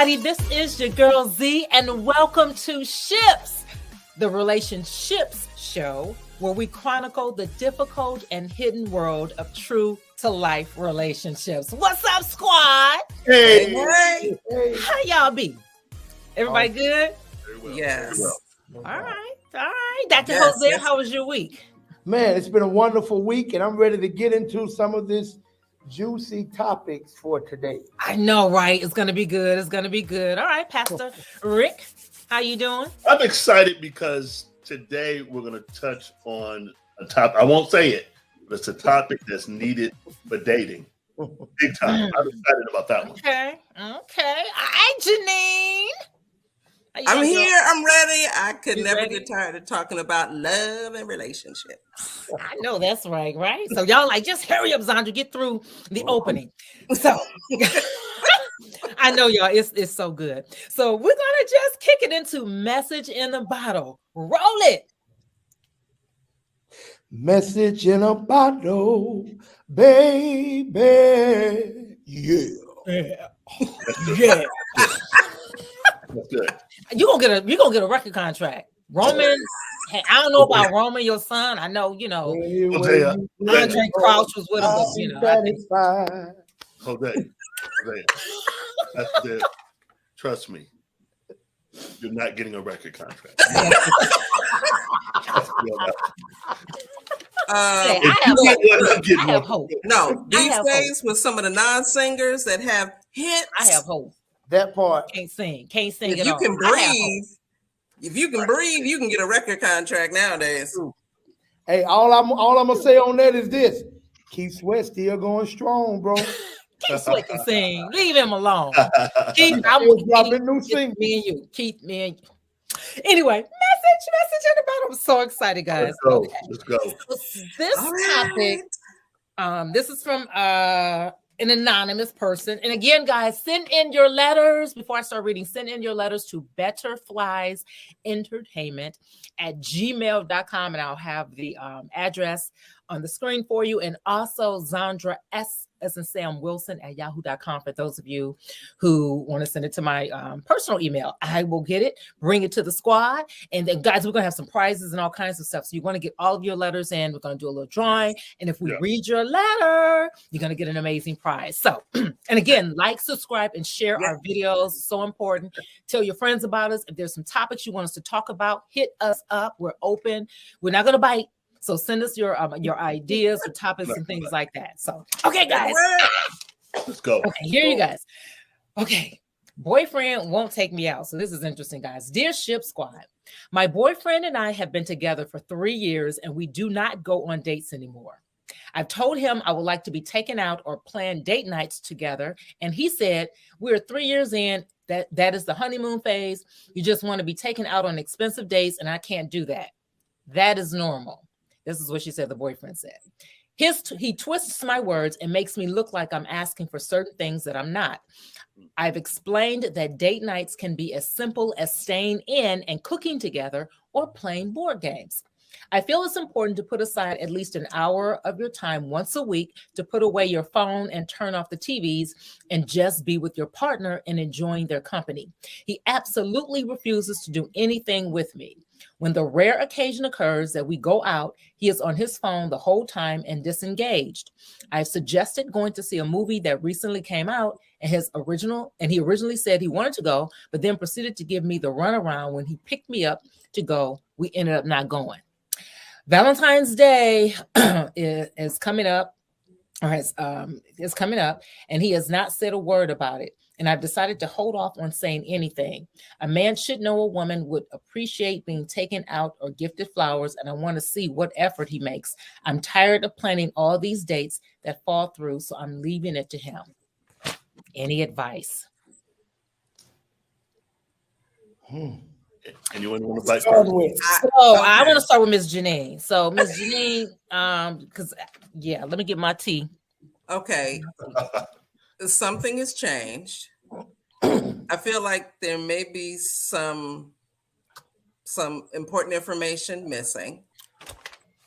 everybody. This is your girl Z, and welcome to Ships, the relationships show where we chronicle the difficult and hidden world of true to life relationships. What's up, squad? Hey. How y'all be? Everybody good? Very well. Yes. Very well. All right. Dr. Jose, how was your week? Man, it's been a wonderful week, and I'm ready to get into some of this juicy topics for today. I know, right? It's gonna be good. It's gonna be good. All right, Pastor Rick, how you doing? I'm excited because today we're going to touch on a topic. I won't say it, but it's a topic that's needed for dating. Big time. I'm excited about that one. Okay. Hi, Janine. I'm here. I'm ready. I could You never ready? get tired of talking about love and relationships. I know that's right? So y'all like, just hurry up, Zandra, get through the opening. So I know y'all, it's so good. So we're gonna just kick it into message in the bottle. Roll it. Message in a bottle, baby. Yeah. That's good. You're gonna get a record contract. Roman, I don't know about Roman, your son. I know, Andre Crouch was with him, but I think satisfied. Jose. That's it. Trust me. You're not getting a record contract. I have hope. No, these have days with some of the non-singers that have hits, I have hope. That part. Can't sing if at you all. can I have hope. breathe, you can get a record contract nowadays. Hey, all I'm gonna say on that is this: Keith Sweat still going strong, bro. Keith Sweat can sing. Leave him alone. Keith, Still dropping new singles. me and you. Keith, me and you. Anyway, message in the bottom. I'm so excited, guys. Let's go. This All right. topic, this is from an anonymous person. And again, guys, send in your letters before I start reading. Send in your letters to betterfliesentertainment@gmail.com, and I'll have the address on the screen for you. And also Zandra S as in Sam Wilson @yahoo.com for those of you who want to send it to my personal email. I will get it, bring it to the squad, and then guys, we're gonna have some prizes and all kinds of stuff. So you want to get all of your letters in. We're gonna do a little drawing, and if we read your letter, you're gonna get an amazing prize. So, and again, like, subscribe, and share our videos. So important. Tell your friends about us. If there's some topics you want us to talk about, hit us up. We're open. We're not gonna bite. So send us your ideas or topics and things like that. So, okay, guys. Let's go. Okay, here you guys. Okay. Boyfriend won't take me out. So this is interesting, guys. Dear Ship Squad, my boyfriend and I have been together for 3 years and we do not go on dates anymore. I've told him I would like to be taken out or plan date nights together. And he said, we're 3 years in, that is the honeymoon phase. You just want to be taken out on expensive dates, and I can't do that. That is normal. This is what she said, the boyfriend said. He twists my words and makes me look like I'm asking for certain things that I'm not. I've explained that date nights can be as simple as staying in and cooking together or playing board games. I feel it's important to put aside at least an hour of your time once a week to put away your phone and turn off the TVs and just be with your partner and enjoying their company. He absolutely refuses to do anything with me. When the rare occasion occurs that we go out, he is on his phone the whole time and disengaged. I've suggested going to see a movie that recently came out and he originally said he wanted to go, but then proceeded to give me the runaround when he picked me up to go. We ended up not going. Valentine's Day is coming up, is coming up, and he has not said a word about it. And I've decided to hold off on saying anything. A man should know a woman would appreciate being taken out or gifted flowers, and I want to see what effort he makes. I'm tired of planning all these dates that fall through, so I'm leaving it to him. Any advice? Anyone want to bite? Start with. I want to start with Miss Janine. So Miss Janine, because let me get my tea. Okay. Something has changed. I feel like there may be some important information missing,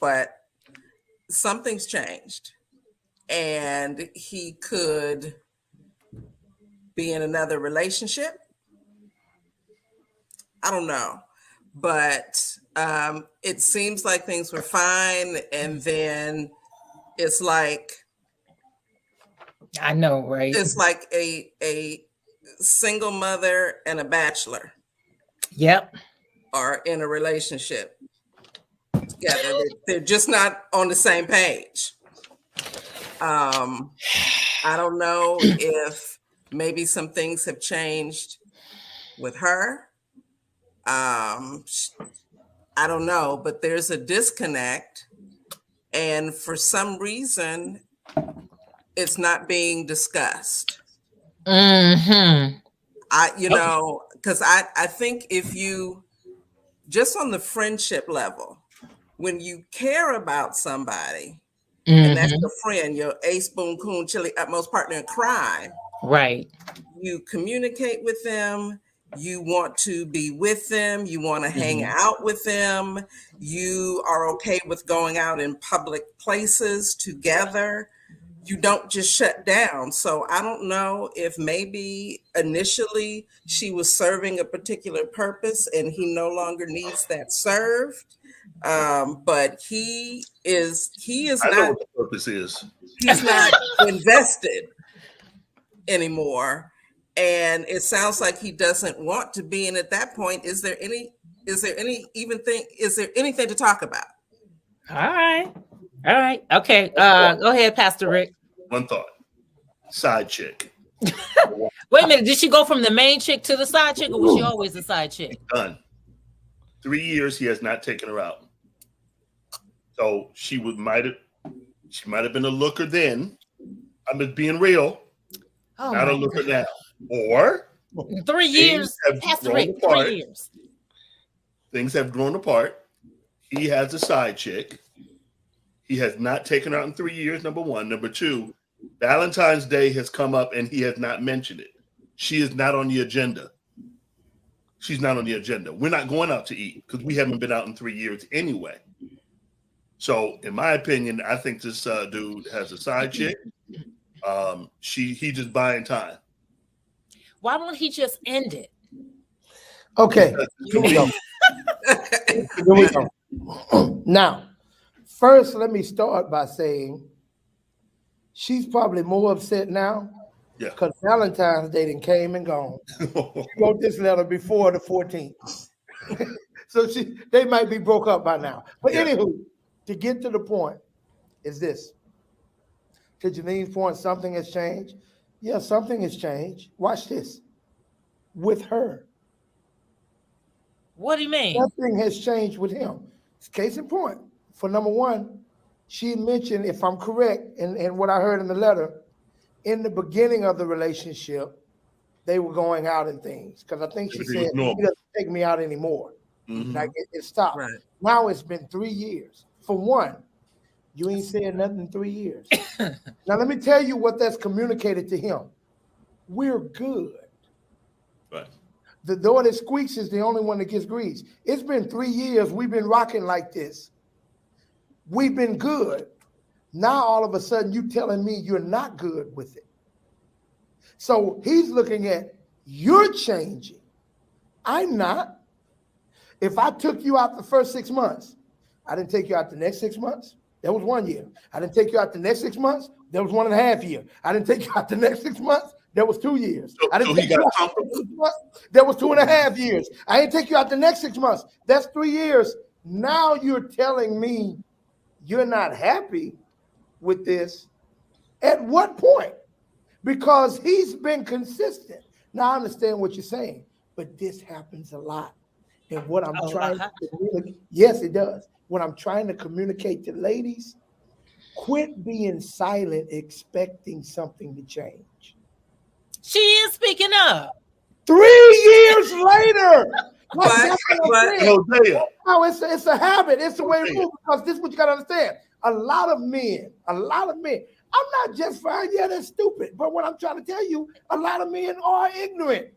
but something's changed. And he could be in another relationship. I don't know, but it seems like things were fine, and then it's like I know, right? it's like a single mother and a bachelor Yep. are in a relationship together. They're just not on the same page. I don't know if maybe some things have changed with her. I don't know, but there's a disconnect, and for some reason, it's not being discussed. Mm-hmm. Because I think if you just on the friendship level, when you care about somebody, and that's your friend, your ace, boon, coon, chili, utmost partner in crime, right? You communicate with them. You want to be with them. You want to hang out with them. You are okay with going out in public places together. You don't just shut down. So I don't know if maybe initially she was serving a particular purpose and he no longer needs that served. But he is I know not what the purpose is. He's not invested anymore. And it sounds like he doesn't want to be. And at that point, is there anything to talk about? All right. Okay. Go ahead, Pastor Rick. One thought. Side chick. Wait a minute. Did she go from the main chick to the side chick, or was she always the side chick? Done. 3 years he has not taken her out. So she might have been a looker then. I'm just being real. Oh, not a looker now. Or 3 years. Pastor Rick, 3 years. Things have grown apart. He has a side chick. He has not taken her out in 3 years, number one. Number two, Valentine's Day has come up and he has not mentioned it. She is not on the agenda. She's not on the agenda. We're not going out to eat because we haven't been out in 3 years anyway. So, in my opinion, I think this dude has a side chick. He just buying time. Why don't he just end it? Okay, here we go. Here we go. Now, first, let me start by saying she's probably more upset now because Valentine's Day done came and gone. She wrote this letter before the 14th. So they might be broke up by now. But anywho, to get to the point is this. To Janine's point, something has changed. Yeah, something has changed. Watch this. With her. What do you mean? Nothing has changed with him. Case in point. For number one, she mentioned, if I'm correct, and what I heard in the letter, in the beginning of the relationship, they were going out and things. Because I think she said, he doesn't take me out anymore. Like it stopped. Right. Now it's been 3 years. For one, you ain't said nothing in 3 years. Now let me tell you what that's communicated to him. We're good. Right. The door that squeaks is the only one that gets greased. It's been 3 years. We've been rocking like this. We've been good. Now all of a sudden you telling me you're not good with it. So he's looking at, you're changing. I'm not. If I took you out the first 6 months, I didn't take you out the next 6 months. That was 1 year. I didn't take you out the next 6 months. That was 1.5 years. I didn't take you out the next 6 months. That was 2 years. I didn't take you out the 6 months. That was 2.5 years. I didn't take you out the next 6 months. That's 3 years. Now you're telling me you're not happy with this. At what point? Because he's been consistent. Now I understand what you're saying, but this happens a lot. And what I'm trying to communicate, yes, it does. What I'm trying to communicate to ladies, quit being silent, expecting something to change. She is speaking up. 3 years later. No, it's a habit. It's the way it moves, because this is what you got to understand. A lot of men, I'm not just fine, that's stupid. But what I'm trying to tell you, a lot of men are ignorant.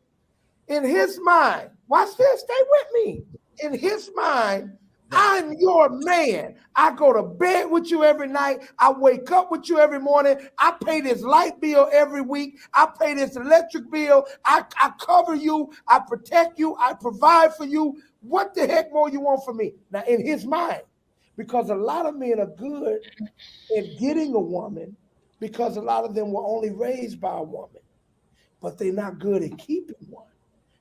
In his mind, watch this, stay with me. In his mind, I'm your man. I go to bed with you every night. I wake up with you every morning. I pay this light bill every week. I pay this electric bill. I cover you. I protect you. I provide for you. What the heck more you want from me? Now, in his mind, because a lot of men are good at getting a woman because a lot of them were only raised by a woman, but they're not good at keeping one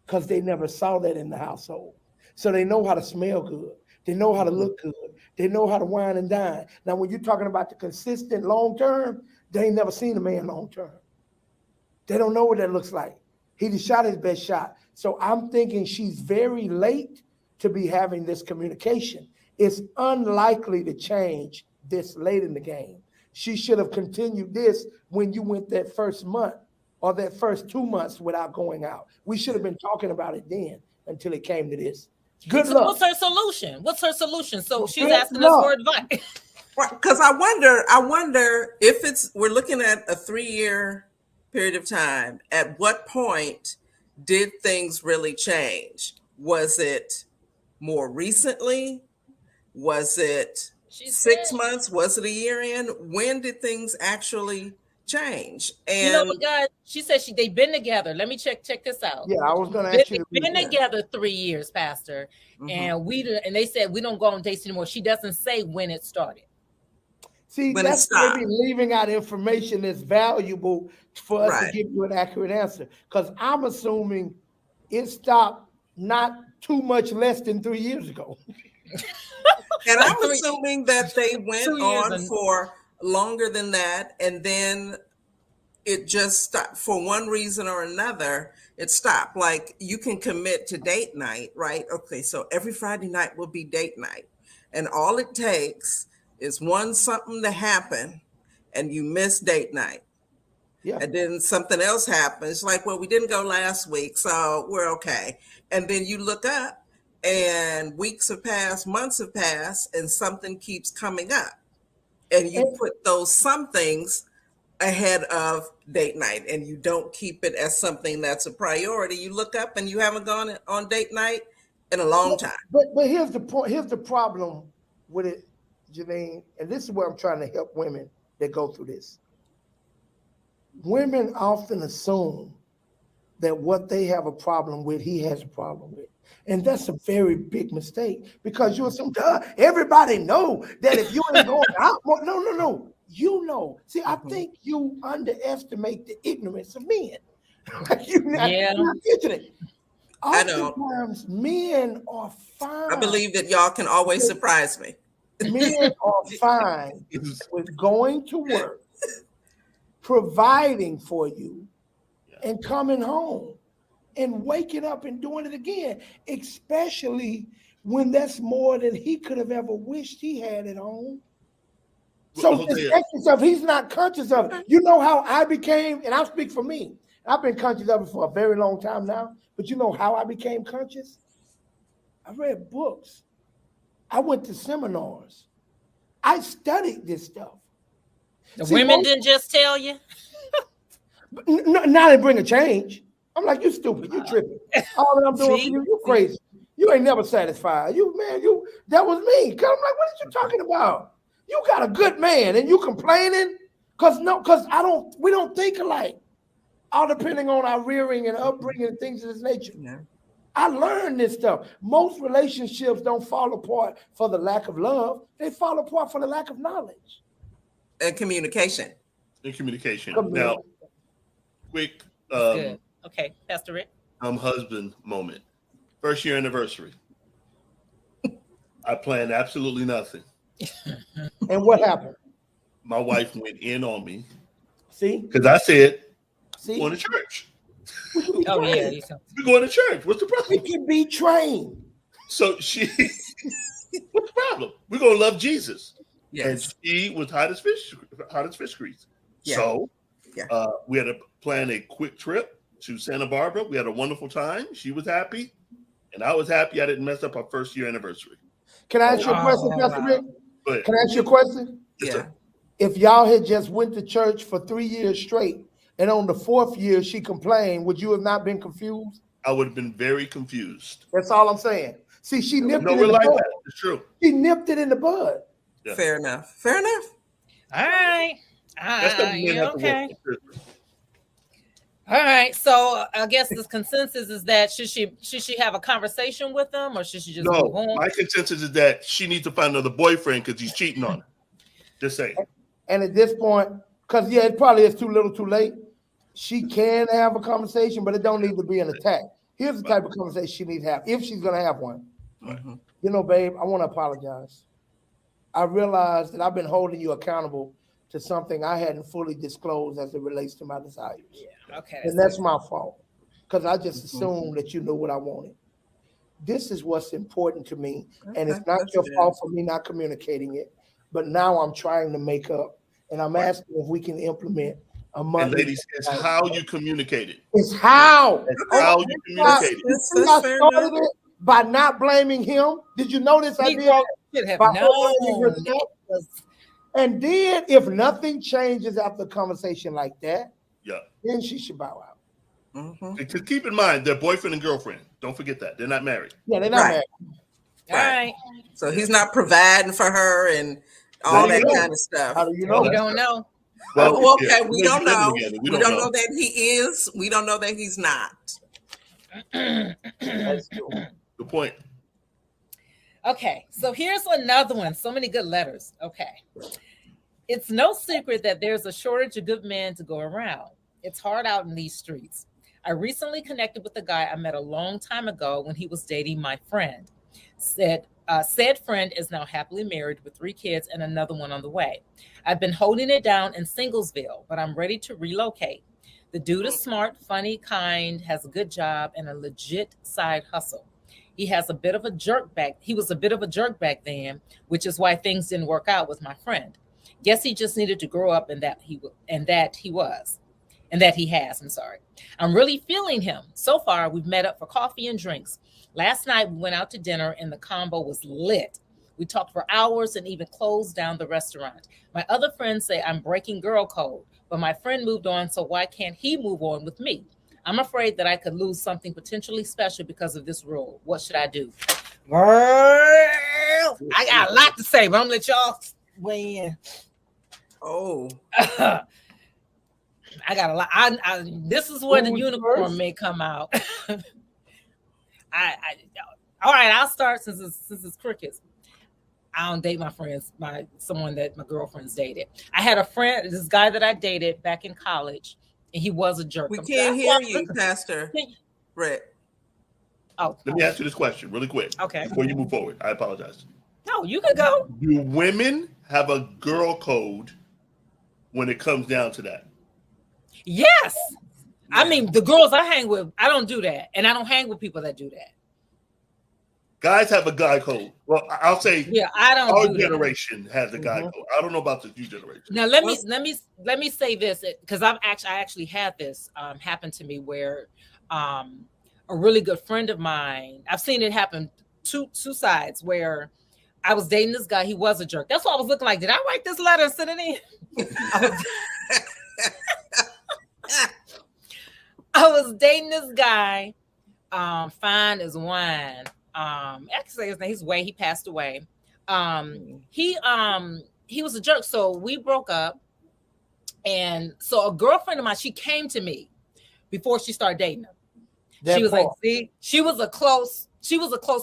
because they never saw that in the household. So they know how to smell good. They know how to look good. They know how to wine and dine. Now, when you're talking about the consistent long term, they ain't never seen a man long term. They don't know what that looks like. He just shot his best shot. So I'm thinking she's very late to be having this communication. It's unlikely to change this late in the game. She should have continued this when you went that first month or that first 2 months without going out. We should have been talking about it then until it came to this. Good luck. What's her solution? What's her solution? So she's asking us for advice. Because I wonder if we're looking at a 3-year period of time. At what point did things really change? Was it more recently? Was it 6 months? Was it a year in? When did things actually change? And you know what, guys? She said they've been together. Let me check this out. Yeah, I was going to ask you. They've been together 3 years, Pastor, and they said we don't go on dates anymore. She doesn't say when it started. See, when that's maybe leaving out information that's valuable for us to give you an accurate answer. Because I'm assuming it stopped not too much less than 3 years ago. And I'm assuming that they went on for longer than that, and then it just stopped for one reason or another. It stopped. Like, you can commit to date night, right? Okay, so every Friday night will be date night, and all it takes is something to happen, and you miss date night. Yeah. And then something else happens, like, well, we didn't go last week, so we're okay. And then you look up, and weeks have passed, months have passed, and something keeps coming up. And you put those somethings ahead of date night, and you don't keep it as something that's a priority. You look up and you haven't gone on date night in a long time. But here's the point. Here's the problem with it, Janine, and this is where I'm trying to help women that go through this. Women often assume that what they have a problem with, he has a problem with. And that's a very big mistake, because you assume, everybody know that if you ain't going out, no. You know. See, I think you underestimate the ignorance of men. You're not it. Oftentimes, men are fine. I believe that y'all can always surprise me. Men are fine with going to work, providing for you, and coming home and waking up and doing it again, especially when that's more than he could have ever wished he had at home. So this extra stuff, he's not conscious of it. You know how I became, and I'll speak for me. I've been conscious of it for a very long time now, but you know how I became conscious? I read books. I went to seminars. I studied this stuff. The women didn't just tell you? Now they bring a change. I'm like, you stupid, you tripping. All that I'm doing for you, you crazy. You ain't never satisfied. That was me. I'm like, what are you talking about? You got a good man and you complaining? Because we don't think alike. All depending on our rearing and upbringing and things of this nature. Yeah. I learned this stuff. Most relationships don't fall apart for the lack of love. They fall apart for the lack of knowledge. And communication. Now, quick. Good. Okay, Pastor Rick. Husband moment. First year anniversary. I planned absolutely nothing. And what happened? My wife went in on me. See? Because I said, going to church. Oh, yeah. We're going to church. What's the problem? We can be trained. So what's the problem? We're going to love Jesus. Yes. And she was hot as fish grease. Yeah. So we had to plan a quick trip to Santa Barbara. We had a wonderful time. She was happy. And I was happy I didn't mess up our first year anniversary. Can I ask you a question, Pastor Rick? Can I ask you a question? Yeah. If y'all had just went to church for 3 years straight, and on the 4th year she complained, would you have not been confused? I would have been very confused. That's all I'm saying. See, she nipped No, it we're in the like bud. that. It's true. She nipped it in the bud. Yeah. Fair enough. Fair enough. All right. That's something men have to Okay. work with. All right. So I guess the consensus is that should she have a conversation with them, or should she just move No, on? my consensus is that she needs to find another boyfriend because he's cheating on her. Just saying. And at this point, because yeah, it probably is too little too late. She can have a conversation, but it don't need to be an attack. Here's the type of conversation she needs to have, if she's gonna have one. Mhm. You know, babe, I want to apologize. I realized that I've been holding you accountable to something I hadn't fully disclosed as it relates to my desires. Yeah. Okay. And that's my fault, because I just assumed that you knew what I wanted. This is what's important to me, and it's not That's your good. fault for me not communicating it. But now I'm trying to make up, and I'm asking if we can implement a And monthly. ladies, it's how you communicate it. It's how. It's how you communicate it. That's See, I fair started enough. it by not blaming him. Did you notice I did Negro that? should have By known. overlooking herself. And then, if nothing changes after a conversation like that, Yeah. then she should bow out. Mhm. Because keep in mind, they're boyfriend and girlfriend. Don't forget that. They're not married. Yeah, they're not Right. married. All right. So he's not providing for her and all There that you go. kind of stuff. How do you Well, know? We don't know. Well, okay, yeah, we they're don't living know. together. We don't know that he is. We don't know that he's not. That's true. Good point. Okay, so here's another one. So many good letters. Okay. It's no secret that there's a shortage of good men to go around. It's hard out in these streets. I recently connected with a guy I met a long time ago when he was dating my friend. Said friend is now happily married with 3 kids and another one on the way. I've been holding it down in Singlesville, but I'm ready to relocate. The dude is smart, funny, kind, has a good job, and a legit side hustle. He was a bit of a jerk back then, which is why things didn't work out with my friend. Guess he just needed to grow up, and that he has. I'm sorry. I'm really feeling him. So far, we've met up for coffee and drinks. Last night, we went out to dinner, and the combo was lit. We talked for hours and even closed down the restaurant. My other friends say I'm breaking girl code, but my friend moved on, so why can't he move on with me? I'm afraid that I could lose something potentially special because of this rule. What should I do? Girl, I got a lot to say, but I'm going to let y'all weigh in. Oh, I got a lot. This is where the Who's unicorn first? may come out. All right, I'll start since it's crickets. I don't date my friends, someone that my girlfriends dated. I had a friend, this guy that I dated back in college, and he was a jerk. we can't hear you, Pastor Brett. Oh, Let me ask you this question really quick. Okay. Before you move forward, I apologize. No, you can go. Do women have a girl code when it comes down to that? Yes. I mean, the girls I hang with, I don't do that. And I don't hang with people that do that. Guys have a guy code. Well, I'll say Yeah, I don't our do that. generation has a guy code. I don't know about the new generation. Now let me say this, because I actually had this happen to me where a really good friend of mine, I've seen it happen two sides, where I was dating this guy, he was a jerk. That's what I was looking like. Did I write this letter and send it in? I was dating this guy, fine as wine. Actually, his name, he passed away. He was a jerk, so we broke up. And so a girlfriend of mine, she came to me before she started dating him. She was like, see, she was a close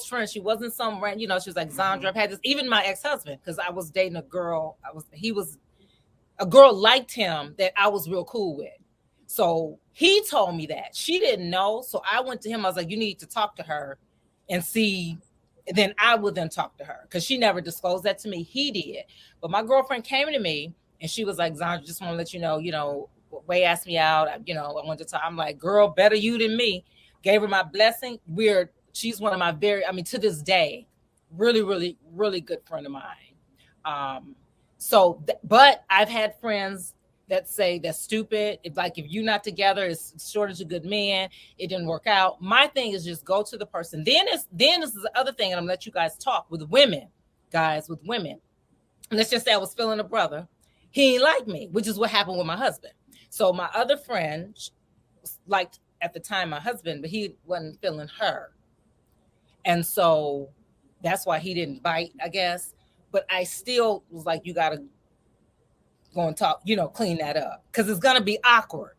friend. She wasn't some random, she was like, Zandra, I've had this. Even my ex-husband, because I was dating a girl. A girl liked him that I was real cool with. So he told me that. She didn't know. So I went to him. I was like, you need to talk to her and see. And then I would then talk to her, because she never disclosed that to me. He did. But my girlfriend came to me and she was like, Zandra, just want to let you know, Way asked me out. I wanted to talk. I'm like, girl, better you than me. Gave her my blessing. She's one of my to this day, really, really, really good friend of mine. But I've had friends that say that's stupid. If you're not together, it's shortage of good men. It didn't work out. My thing is just go to the person. Then this is the other thing, and I'm gonna let you guys talk with women, guys, with women. And let's just say I was feeling a brother. He ain't like me, which is what happened with my husband. So my other friend liked at the time my husband, but he wasn't feeling her. And so that's why he didn't bite, I guess. But I still was like, you got to go and talk, clean that up, because it's going to be awkward.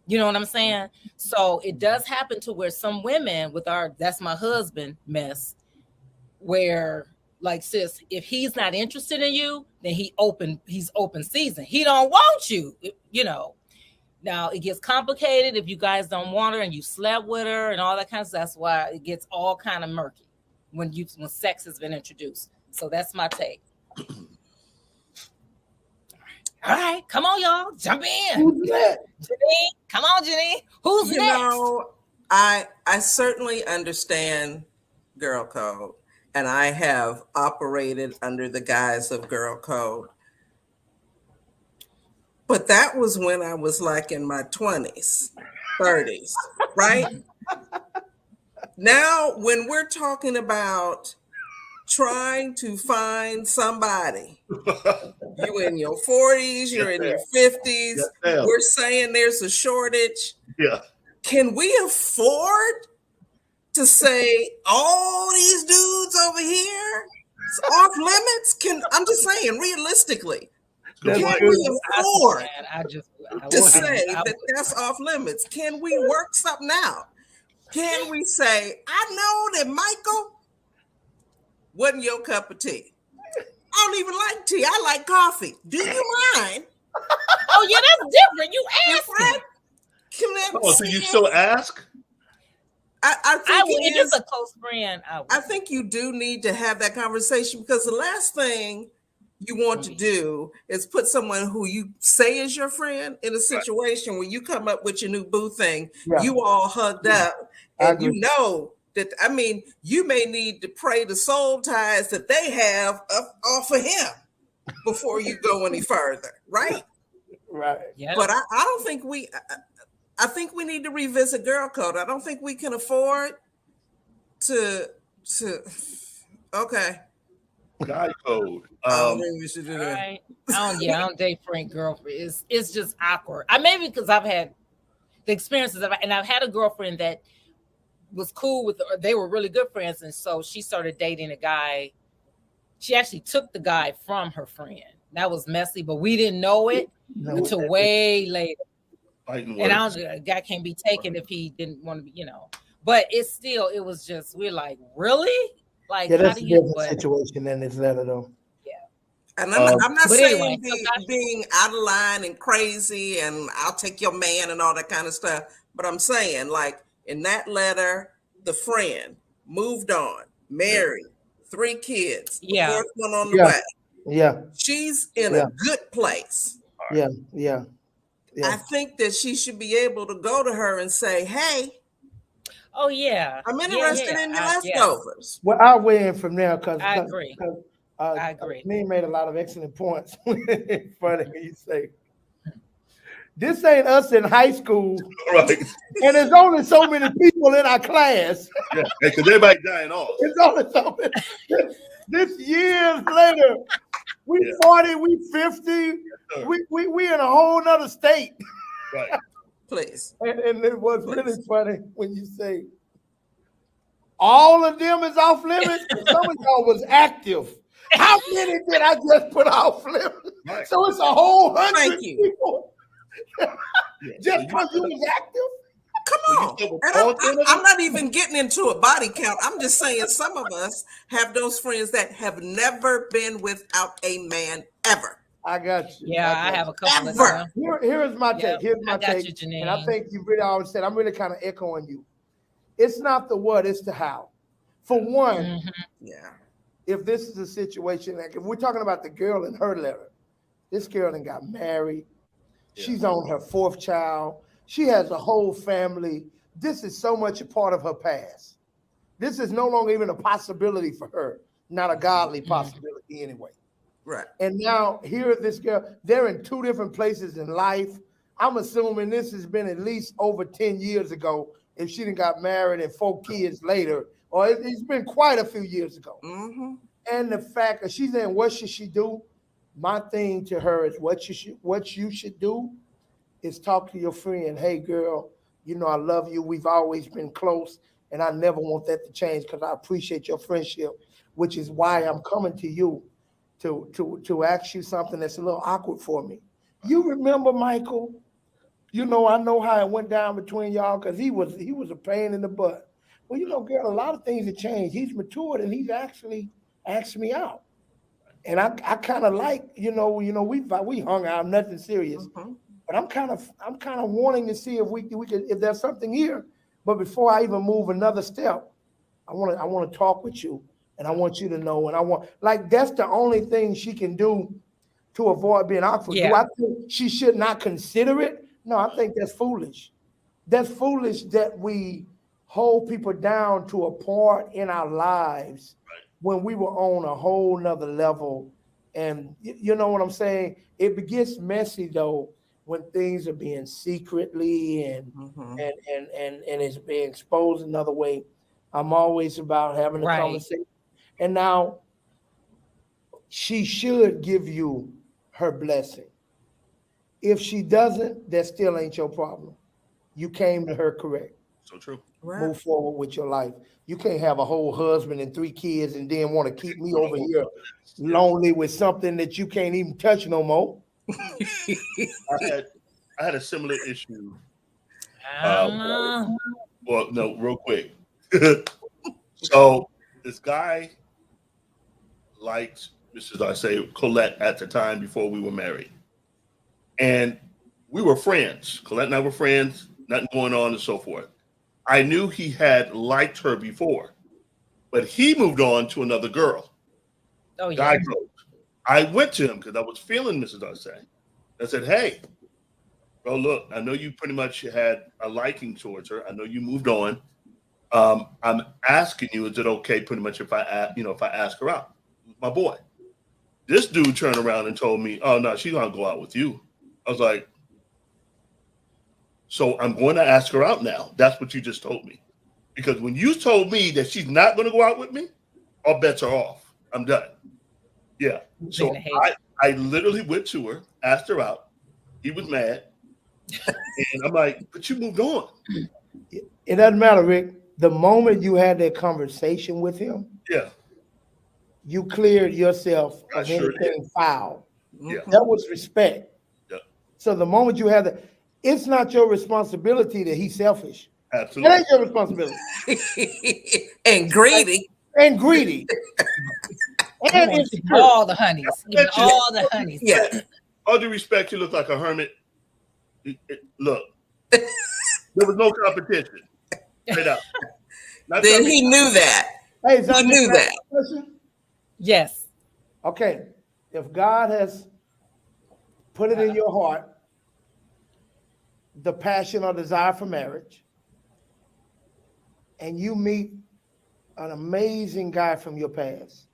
You know what I'm saying? So it does happen to where some women with our "that's my husband" mess, where like, sis, if he's not interested in you, then he's open season. He don't want you, Now it gets complicated if you guys don't want her and you slept with her and all that kind of stuff. That's why it gets all kind of murky when sex has been introduced. So that's my take. All right, come on, y'all, jump in. Who's that? Janine, come on, Janine. Who's next? I certainly understand girl code, and I have operated under the guise of girl code. But that was when I was like in my 20s, 30s, right? Now, when we're talking about trying to find somebody, you in your 40s, you're in your 50s, we're saying there's a shortage. Yeah. Can we afford to say all these dudes over here it's off limits? I'm just saying, realistically, can we afford to say that that's off limits? Can we work something out? Can we say, I know that Michael wasn't your cup of tea. I don't even like tea. I like coffee. Do you mind? Oh, yeah, that's different. You asked. So you still ask? I think if it's a close friend, I think you do need to have that conversation, because the last thing you want to do is put someone who you say is your friend in a situation where you come up with your new boo thing, you all hugged up, and you know that, you may need to pray the soul ties that they have off of him before you go any further, right? Right. Yeah. But I don't think I think we need to revisit girl code. I don't think we can afford to okay. Guy code. I don't think we should do that. Right. I don't date friend girlfriend. It's just awkward. Maybe because I've had the experiences and I've had a girlfriend that was cool with her. They were really good friends, and so she started dating a guy. She actually took the guy from her friend. That was messy, but we didn't know it until way later. And a guy can't be taken if he didn't want to be, But it was just, we're like, really? Like, that's a different situation than this letter, though. Yeah. And I'm not saying being out of line and crazy and I'll take your man and all that kind of stuff. But I'm saying, like, in that letter, the friend moved on, married, 3 kids, the 4th one on the way. Yeah. She's in a good place. Yeah. I think that she should be able to go to her and say, hey, oh yeah, I'm interested in your leftovers. Well, I'll weigh in from there because I agree. I agree. Me made a lot of excellent points. Funny when you say this ain't us in high school, right? And there's only so many people in our class. Yeah, because everybody dying off. It's only so many. This years later, we 40, we 50, we in a whole nother state. Right. Please. And it was really funny when you say all of them is off limits. Some of y'all was active. How many did I just put off limits? Right. So it's a whole 100 people. Just because you was active. Come on. And I'm not even getting into a body count. I'm just saying some of us have those friends that have never been without a man ever. I got you. Yeah, I have a couple of them. Here's my take. Here's my take. And I think you really always said, I'm really kind of echoing you. It's not the what, it's the how. For one, if this is a situation, like if we're talking about the girl in her letter, this girl then got married. She's on her 4th child. She has a whole family. This is so much a part of her past. This is no longer even a possibility for her, not a godly possibility anyway. Right. And now here this girl, they're in 2 different places in life. I'm assuming this has been at least over 10 years ago if she done got married and 4 kids later, or it's been quite a few years ago. Mm-hmm. And the fact that she's saying, what should she do? My thing to her is what you should do is talk to your friend. Hey, girl, I love you. We've always been close. and I never want that to change because I appreciate your friendship, which is why I'm coming to you to ask you something that's a little awkward for me. You remember Michael? You know, I know how it went down between y'all because he was a pain in the butt. Well, you know, girl, a lot of things have changed. He's matured and he's actually asked me out. And I kind of like, you know, we hung out, nothing serious. Mhm. But I'm kind of wanting to see if we can, if there's something here. But before I even move another step, I want to talk with you, and I want you to know, and that's the only thing she can do to avoid being awkward. Yeah. Do I think she should not consider it? No, I think that's foolish. That's foolish that we hold people down to a part in our lives when we were on a whole nother level. And you know what I'm saying? It gets messy though when things are being secretly and it's being exposed another way. I'm always about having a conversation. And now she should give you her blessing. If she doesn't, that still ain't your problem. You came to her correct. So true. Right. Move forward with your life. You can't have a whole husband and 3 kids and then want to keep me over here lonely with something that you can't even touch no more. I had a similar issue. Uh-huh. Well, no, real quick. So this guy liked Mrs. I say Colette at the time before we were married. And we were friends. Colette and I were friends, nothing going on and so forth. I knew he had liked her before, but he moved on to another girl. Oh, yeah. Guy code. I went to him because I was feeling Mrs. Arce. I said, hey, bro, look, I know you pretty much had a liking towards her. I know you moved on. I'm asking you, is it okay pretty much if I ask her out? My boy. This dude turned around and told me, oh, no, she's going to go out with you. I was like, so I'm going to ask her out now. That's what you just told me. Because when you told me that she's not going to go out with me, all bets are off. I'm done. Yeah. So I literally went to her, asked her out. He was mad. And I'm like, but you moved on. It doesn't matter, Rick. The moment you had that conversation with him, yeah, you cleared yourself of anything foul. Yeah. That was respect. Yeah. So the moment you had that, it's not your responsibility that he's selfish. Absolutely. It ain't your responsibility. And greedy. And greedy. And insecure. All the honeys. Even all the honeys. Yeah. All due respect, you look like a hermit. Look, there was no competition. Straight up. Then he knew that. Hey, He knew that. Yes. Okay. If God has put it in your heart, the passion or desire for marriage, and you meet an amazing guy from your past,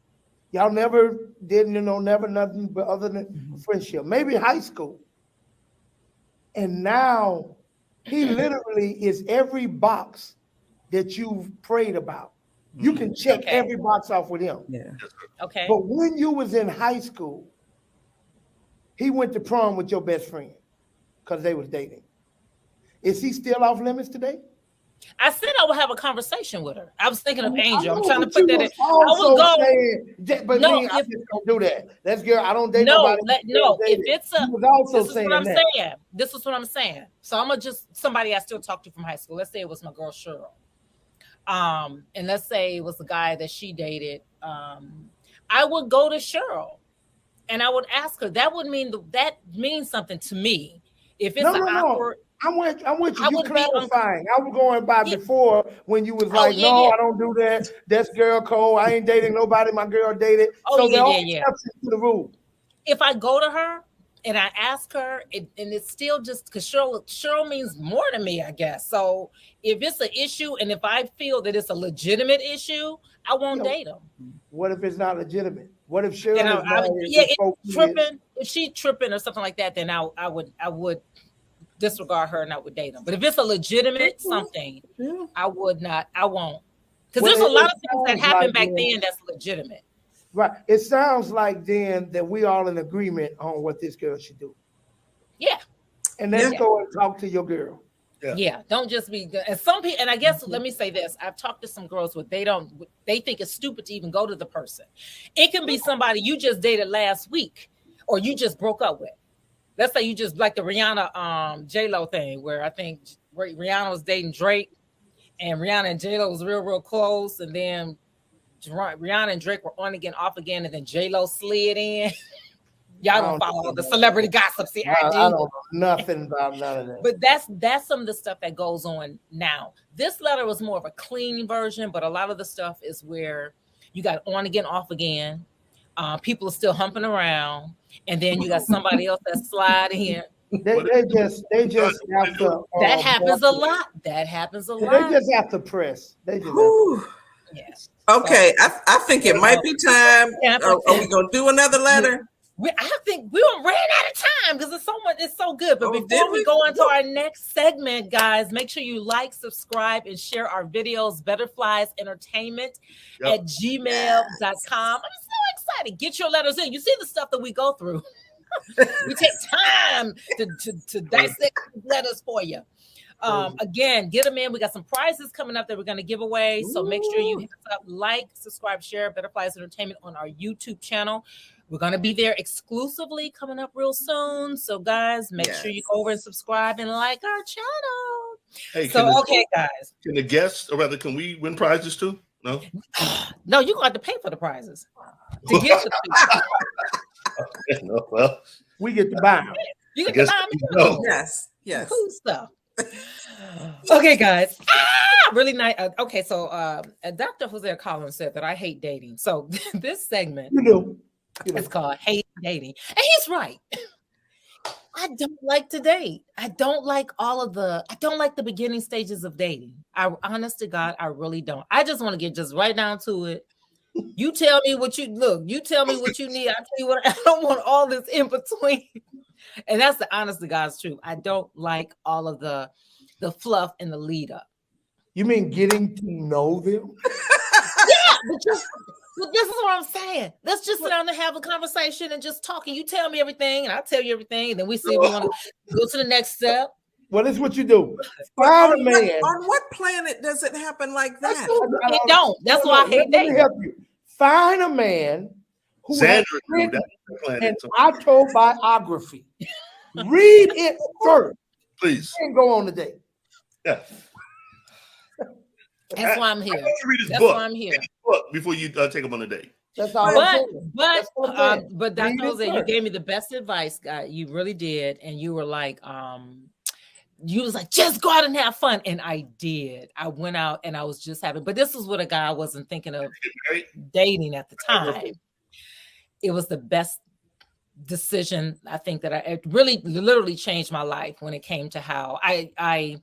y'all never did, never nothing but other than friendship, maybe high school. And now he literally is every box that you've prayed about. You can check every box off with him. Yeah. Okay. But when you was in high school, he went to prom with your best friend because they was dating. Is he still off limits today? I said I would have a conversation with her. I was thinking of Angel. I'm know, trying to but put you that in. was I would go. saying, but No, me, I just don't do that. That's girl. I don't date No, nobody. no. If it's a, He was also this is saying what I'm that. saying. This is what I'm saying. So I'm gonna just somebody I still talk to from high school. Let's say it was my girl Cheryl. And let's say it was the guy that she dated. I would go to Cheryl, and I would ask her. That would mean that means something to me. If it's awkward. I'm with you. I You would be clarifying. I was going by before when you was like, yeah, no, yeah. I don't do that. That's girl code. I ain't dating nobody. My girl dated. Oh, So yeah, there are yeah. exceptions to the rule. If I go to her and I ask her, and it's still just because Cheryl means more to me, I guess. So if it's an issue and if I feel that it's a legitimate issue, I won't date him. What if it's not legitimate? What if Cheryl And is married? tripping. If she tripping or something like that, then I would disregard her and I would date him. But if it's a legitimate something, I would not. I won't. Because there's a lot of things that happened back then that's legitimate. Right. It sounds like then that we all in agreement on what this girl should do. Yeah. And let's go and talk to your girl. Yeah, don't just be. And some people, and I guess let me say this: I've talked to some girls where they think it's stupid to even go to the person. It can be somebody you just dated last week, or you just broke up with. Let's say you just like the Rihanna J-Lo thing, where I think Rihanna was dating Drake, and Rihanna and J-Lo was real close, and then Rihanna and Drake were on again, off again, and then J-Lo slid in. Y'all don't follow the celebrity gossip. See, I don't know nothing about none of that. But that's some of the stuff that goes on now. This letter was more of a clean version, but a lot of the stuff is where you got on again, off again. People are still humping around, and then you got somebody else that slide in. They just have to. That happens a lot. That happens a lot. They just have to press. They just. Yes. Okay, I think it might be time. Are we gonna do another letter? I think we ran out of time because it's so good. But before we go on to our next segment, guys, make sure you like, subscribe, and share our videos, Betterflies Entertainment at gmail.com. I'm so excited. Get your letters in. You see the stuff that we go through. We take time to dissect letters for you. Again, get them in. We got some prizes coming up that we're going to give away. So make sure you hit us up, like, subscribe, share Betterflies Entertainment on our YouTube channel. We're going to be there exclusively coming up real soon. So, guys, make sure you go over and subscribe and like our channel. Hey, guys. Can the guests, or rather, can we win prizes too? No? No, you're going to have to pay for the prizes to get the No, well, we get to buy them. You get to buy them. Yes. Cool stuff. Okay, guys. Really nice. Okay, so Dr. Jose Collins said that I hate dating. So this segment it's called Hate Dating. And he's right. I don't like to date. I don't like the beginning stages of dating. Honest to God, I really don't. I just want to get just right down to it. You tell me what you tell me what you need. I tell you what, I don't want all this in between. And that's the honest to God's truth. I don't like all of the fluff and the lead up. You mean getting to know them? Yeah, but this is what I'm saying. Let's just sit down and have a conversation and just talk. And you tell me everything, and I'll tell you everything. And then we see if we want to go to the next step. Well, that's what you do. Find a man. On what planet does it happen like that? It don't. That's why I hate dating. Let me help you. Find a man who has written an autobiography. Read it first. Please. And go on the date. Yeah. That's why I'm here. That's why I'm here. Before you take them on a date. That's all. But Dr. Jose, you gave me the best advice, guy. You really did, and you were like, you was like, just go out and have fun, and I did. I went out and I was just having. But this was with a guy I wasn't thinking of dating at the time. It was the best decision I think that it really literally changed my life when it came to how I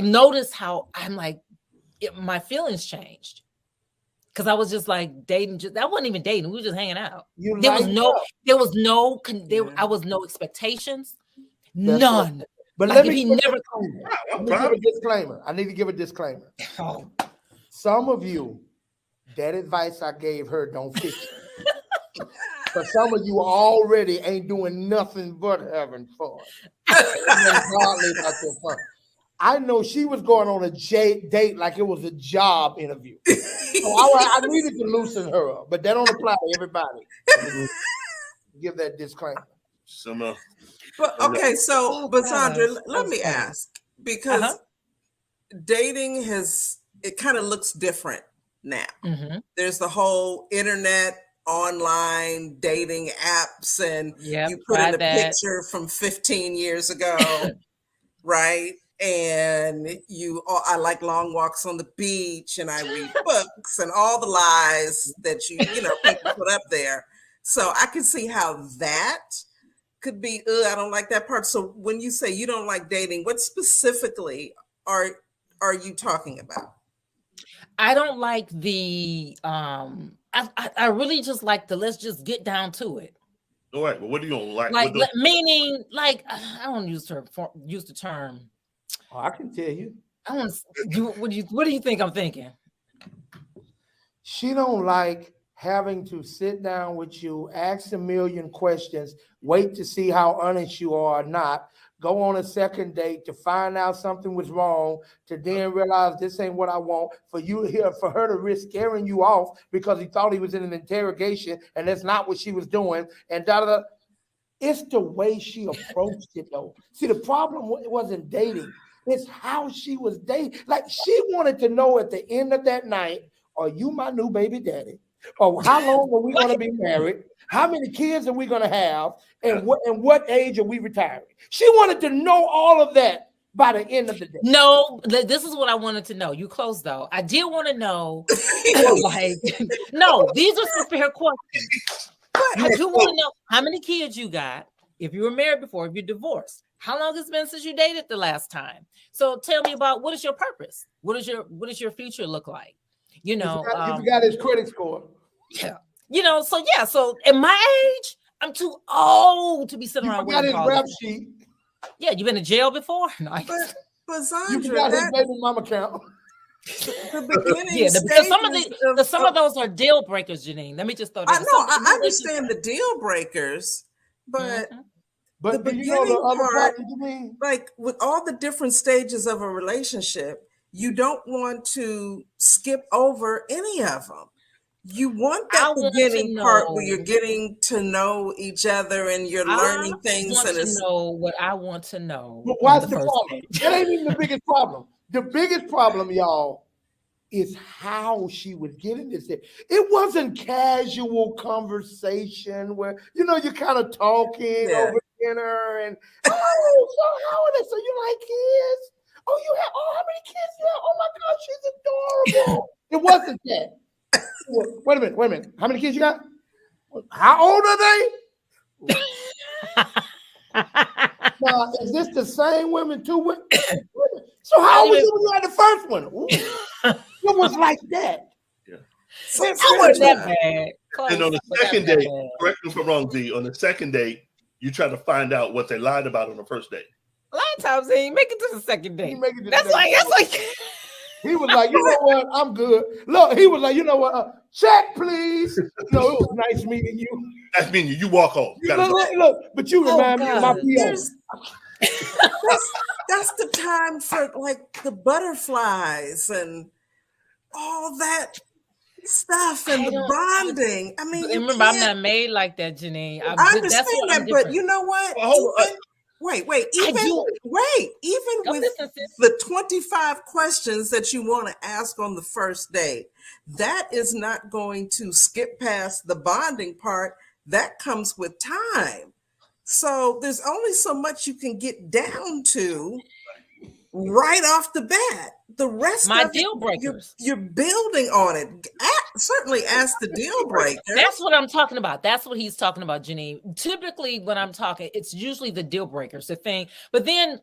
noticed how I'm like. My feelings changed because I was just like dating. That wasn't even dating. We were just hanging out. There was no expectations, none. Right. But like let me give a disclaimer. I need to give a disclaimer. Some of you, that advice I gave her don't fit you. But some of you already ain't doing nothing but having fun. I know she was going on a date like it was a job interview. So I needed to loosen her up, but that don't apply to everybody. Give that disclaimer. But okay, so Sandra, let me ask, because dating it kind of looks different now. Mm-hmm. There's the whole internet, online dating apps, and you put in a picture from 15 years ago, right? And I like long walks on the beach, and I read books and all the lies that people put up there. So I can see how that could be, I don't like that part. So when you say you don't like dating, what specifically are you talking about? I don't like the, I really just like let's just get down to it. All right. Well, what do you don't like? Meaning, like, I don't use the term. Oh, I can tell you. What do you think I'm thinking? She don't like having to sit down with you, ask a million questions, wait to see how honest you are or not, go on a second date to find out something was wrong, to then realize this ain't what I want, for her to risk scaring you off because he thought he was in an interrogation and that's not what she was doing, and da-da-da. It's the way she approached it, though. See, the problem wasn't dating. It's how she was dating. Like, she wanted to know at the end of that night, are you my new baby daddy? Or how long are we going to be married? How many kids are we going to have? And what age are we retiring? She wanted to know all of that by the end of the day. No, this is what I wanted to know. You close, though. I did want to know, like, no, these are some fair questions. I do want to know how many kids you got, if you were married before, if you're divorced. How long it's been since you dated the last time? So tell me about, what is your purpose? What does your future look like? You know, you got his credit score. Yeah. You know, so at my age, I'm too old to be sitting around. You got his rap sheet. Yeah, you been to jail before? Nice. But Zandra, you got his baby mama account. The beginning, because some of those are deal breakers, Janine. Let me just throw that. I know, I understand the deal breakers, but but the beginning the other part, like with all the different stages of a relationship, you don't want to skip over any of them. You want that beginning part where you're getting to know each other and you're learning things. I want to know what I want to know. But what's the problem? That ain't even the biggest problem. The biggest problem, y'all, is how she was getting this. It wasn't casual conversation where, you know, you're kind of talking over dinner and, so how are they? So you like kids? Oh, you have, how many kids you have? Oh my gosh, she's adorable. It wasn't that. Wait a minute. How many kids you got? How old are they? Now, is this the same women, two women? So how was you when you had the first one? It was like that. Yeah. So I wasn't that bad. And on the second date, correct me if I'm wrong, D, on the second date, you try to find out what they lied about on the first date. A lot of times they ain't make it to the second date. That's like he was like, you know what? I'm good. Look, he was like, you know what? Check, please. No, it was nice meeting you. Nice meeting you. You walk home. Look, but you remind me of my PO. That's the time for like the butterflies and all that stuff and the bonding. I mean, remember, I'm not made like that, Janine. I understand that, but you know what? Wait. Even with the 25 questions that you want to ask on the first date, that is not going to skip past the bonding part. That comes with time. So there's only so much you can get down to right off the bat. The rest of deal breakers. You're building on it. Certainly ask the deal breaker. That's what I'm talking about. That's what he's talking about, Janine. Typically, when I'm talking, it's usually the deal breakers, the thing. But then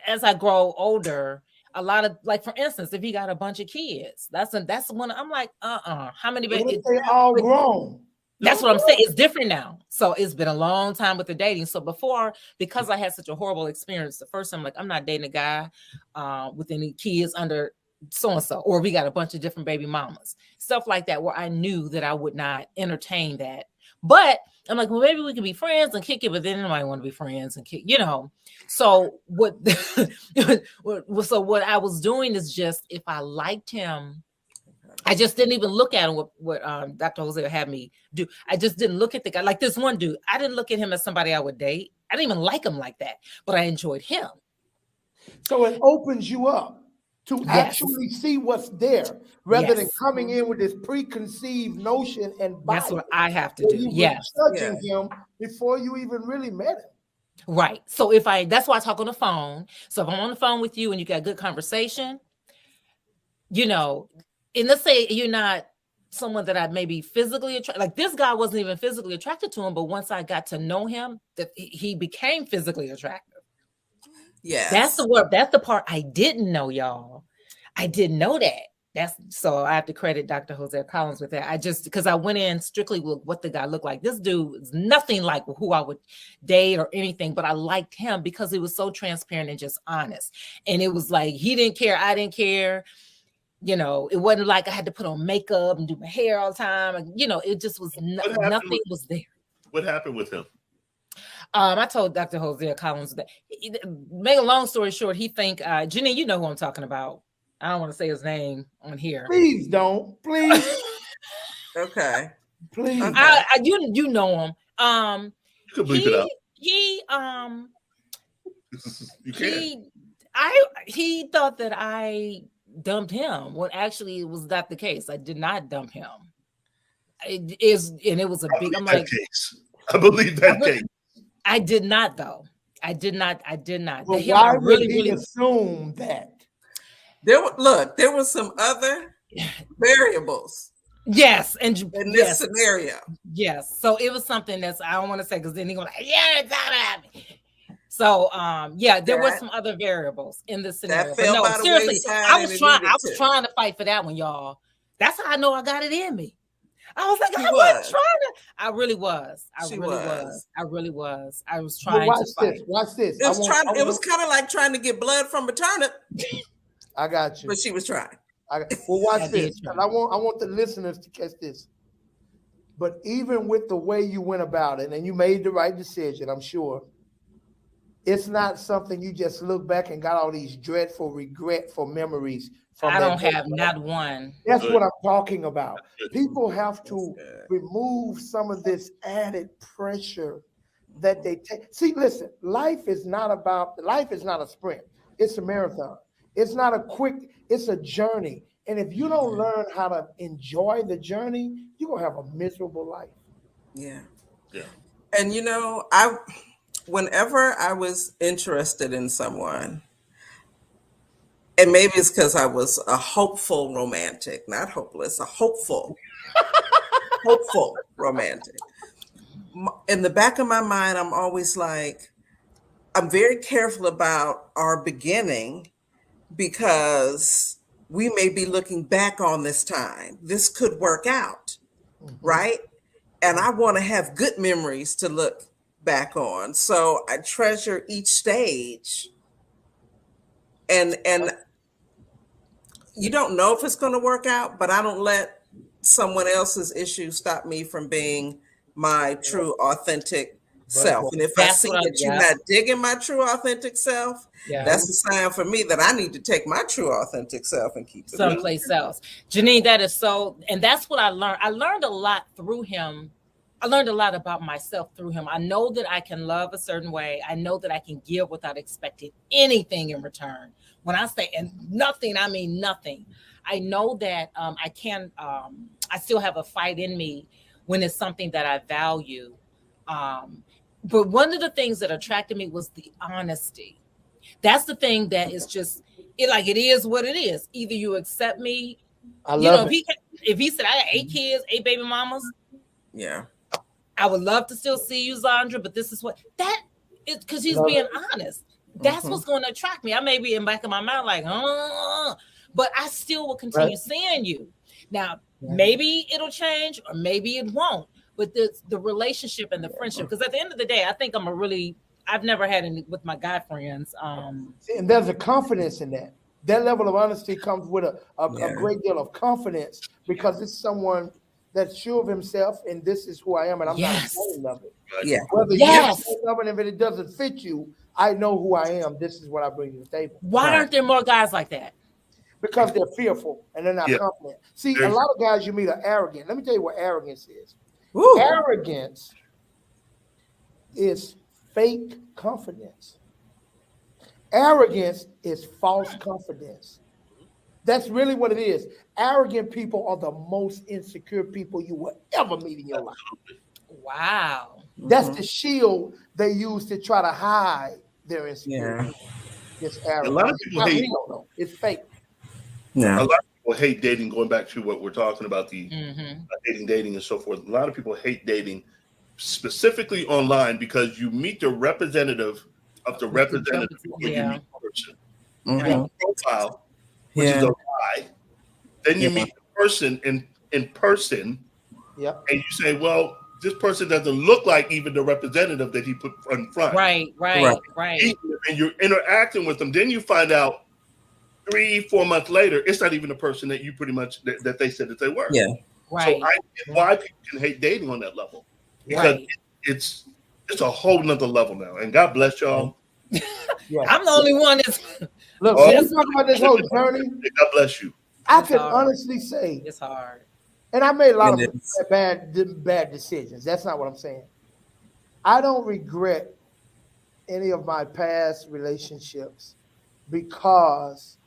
as I grow older, a lot of, like, for instance, if he got a bunch of kids, that's one. I'm like, how many babies? They all grown. That's what I'm saying. It's different now. So it's been a long time with the dating. So before, because I had such a horrible experience, the first time, like, I'm not dating a guy with any kids under so-and-so, or we got a bunch of different baby mamas, stuff like that, where I knew that I would not entertain that. But I'm like, well, maybe we can be friends and kick it, but then nobody want to be friends and kick, you know. So what I was doing is just, if I liked him, I just didn't even look at him, what Dr. Jose had me do. I just didn't look at the guy. Like this one dude, I didn't look at him as somebody I would date. I didn't even like him like that, but I enjoyed him. So it opens you up to actually see what's there, rather than coming in with this preconceived notion and bias. That's what I have to do. Judging him before you even really met him. Right. So that's why I talk on the phone. So if I'm on the phone with you and you got good conversation, you know, and let's say you're not someone that I maybe physically attract. Like this guy wasn't even physically attracted to him, but once I got to know him, that he became physically attractive. Yeah, that's the part I didn't know, y'all. I didn't know that. So I have to credit Dr. Jose Collins with that. Because I went in strictly with what the guy looked like. This dude is nothing like who I would date or anything, but I liked him because he was so transparent and just honest. And it was like, he didn't care, I didn't care. You know, it wasn't like I had to put on makeup and do my hair all the time. You know, it just was nothing was there. What happened with him? I told Dr. Hosea Collins that. Make a long story short, he think Janine, you know who I'm talking about. I don't want to say his name on here. Please don't. Please. Okay. Please. Okay. You know him. You can bleep it out. You can. He thought that I dumped him when actually it was not the case. I did not dump him. It was a big. I'm like, case. I believe that case. I did not though. I did not. Well, why would he assume that? There were some other variables. Yes, and in this scenario. Yes, so it was something that's I don't want to say because then he was like, yeah, it's not happening. So there were some other variables in this scenario. But no, seriously, I was trying to fight for that one, y'all. That's how I know I got it in me. I was like, I wasn't trying to. I really was. I really was. I was trying to fight. Watch this. It was kind of like trying to get blood from a turnip. I got you. But she was trying. Well, watch this. And I want the listeners to catch this. But even with the way you went about it, and you made the right decision, I'm sure, it's not something you just look back and got all these dreadful, regretful memories. I don't have not one. That's what I'm talking about. People have to remove some of this added pressure that they take. See, listen, life is not a sprint. It's a marathon. It's not it's a journey. And if you don't learn how to enjoy the journey, you're going to have a miserable life. Yeah. Yeah. And whenever I was interested in someone, and maybe it's because I was a hopeful romantic, not hopeless, a hopeful romantic. In the back of my mind, I'm always like, I'm very careful about our beginning because we may be looking back on this time. This could work out, right? And I want to have good memories to look back on. So I treasure each stage. And you don't know if it's going to work out, but I don't let someone else's issues stop me from being my true, authentic self. And if I see that you're not digging my true, authentic self, that's a sign for me that I need to take my true, authentic self and keep it someplace else. Janine, that is so, and that's what I learned. I learned a lot through him. I learned a lot about myself through him. I know that I can love a certain way. I know that I can give without expecting anything in return. When I say and nothing, I mean nothing. I know that I still have a fight in me when it's something that I value. But one of the things that attracted me was the honesty. That's the thing that is just it is what it is. Either you accept me. If he said I got 8 kids, 8 baby mamas. Yeah. I would love to still see you, Zandra, but this is what that is because he's being honest. That's what's going to attract me. I may be in the back of my mind like, but I still will continue seeing you. Now, maybe it'll change or maybe it won't. But the relationship and the friendship, because at the end of the day, I think I've never had any with my guy friends. And there's a confidence in that. That level of honesty comes with a great deal of confidence because it's someone that's sure of himself and this is who I am and I'm not ashamed of it. Yeah. Whether you're ashamed of it, if it doesn't fit you, I know who I am. This is what I bring to the table. Why aren't there more guys like that? Because they're fearful and they're not confident. See, a lot of guys you meet are arrogant. Let me tell you what arrogance is. Ooh. Arrogance is fake confidence. Arrogance is false confidence. That's really what it is. Arrogant people are the most insecure people you will ever meet in your life. Wow. That's the shield they use to try to hide their insecurity. It's arrogant. A lot of people hate. It's fake. Yeah. A lot of people hate dating. Going back to what we're talking about, the dating and so forth. A lot of people hate dating, specifically online, because you meet the representative of the representative when you meet the person. You profile, which is a lie. Then you meet the person in person, and you say, "Well, this person doesn't look like even the representative that he put in front." Right. And you're interacting with them. Then you find out 3-4 months later, it's not even the person that you pretty much that they said that they were. Yeah. Right. So I get why people can hate dating on that level because it's a whole nother level now. And God bless y'all. Yeah. I'm the only one that's Look, Oh. let's talk about this whole journey. God bless you. I It's can hard. honestly say, it's hard. and I made a lot It of is. bad decisions. That's not what I'm saying. I don't regret any of my past relationships because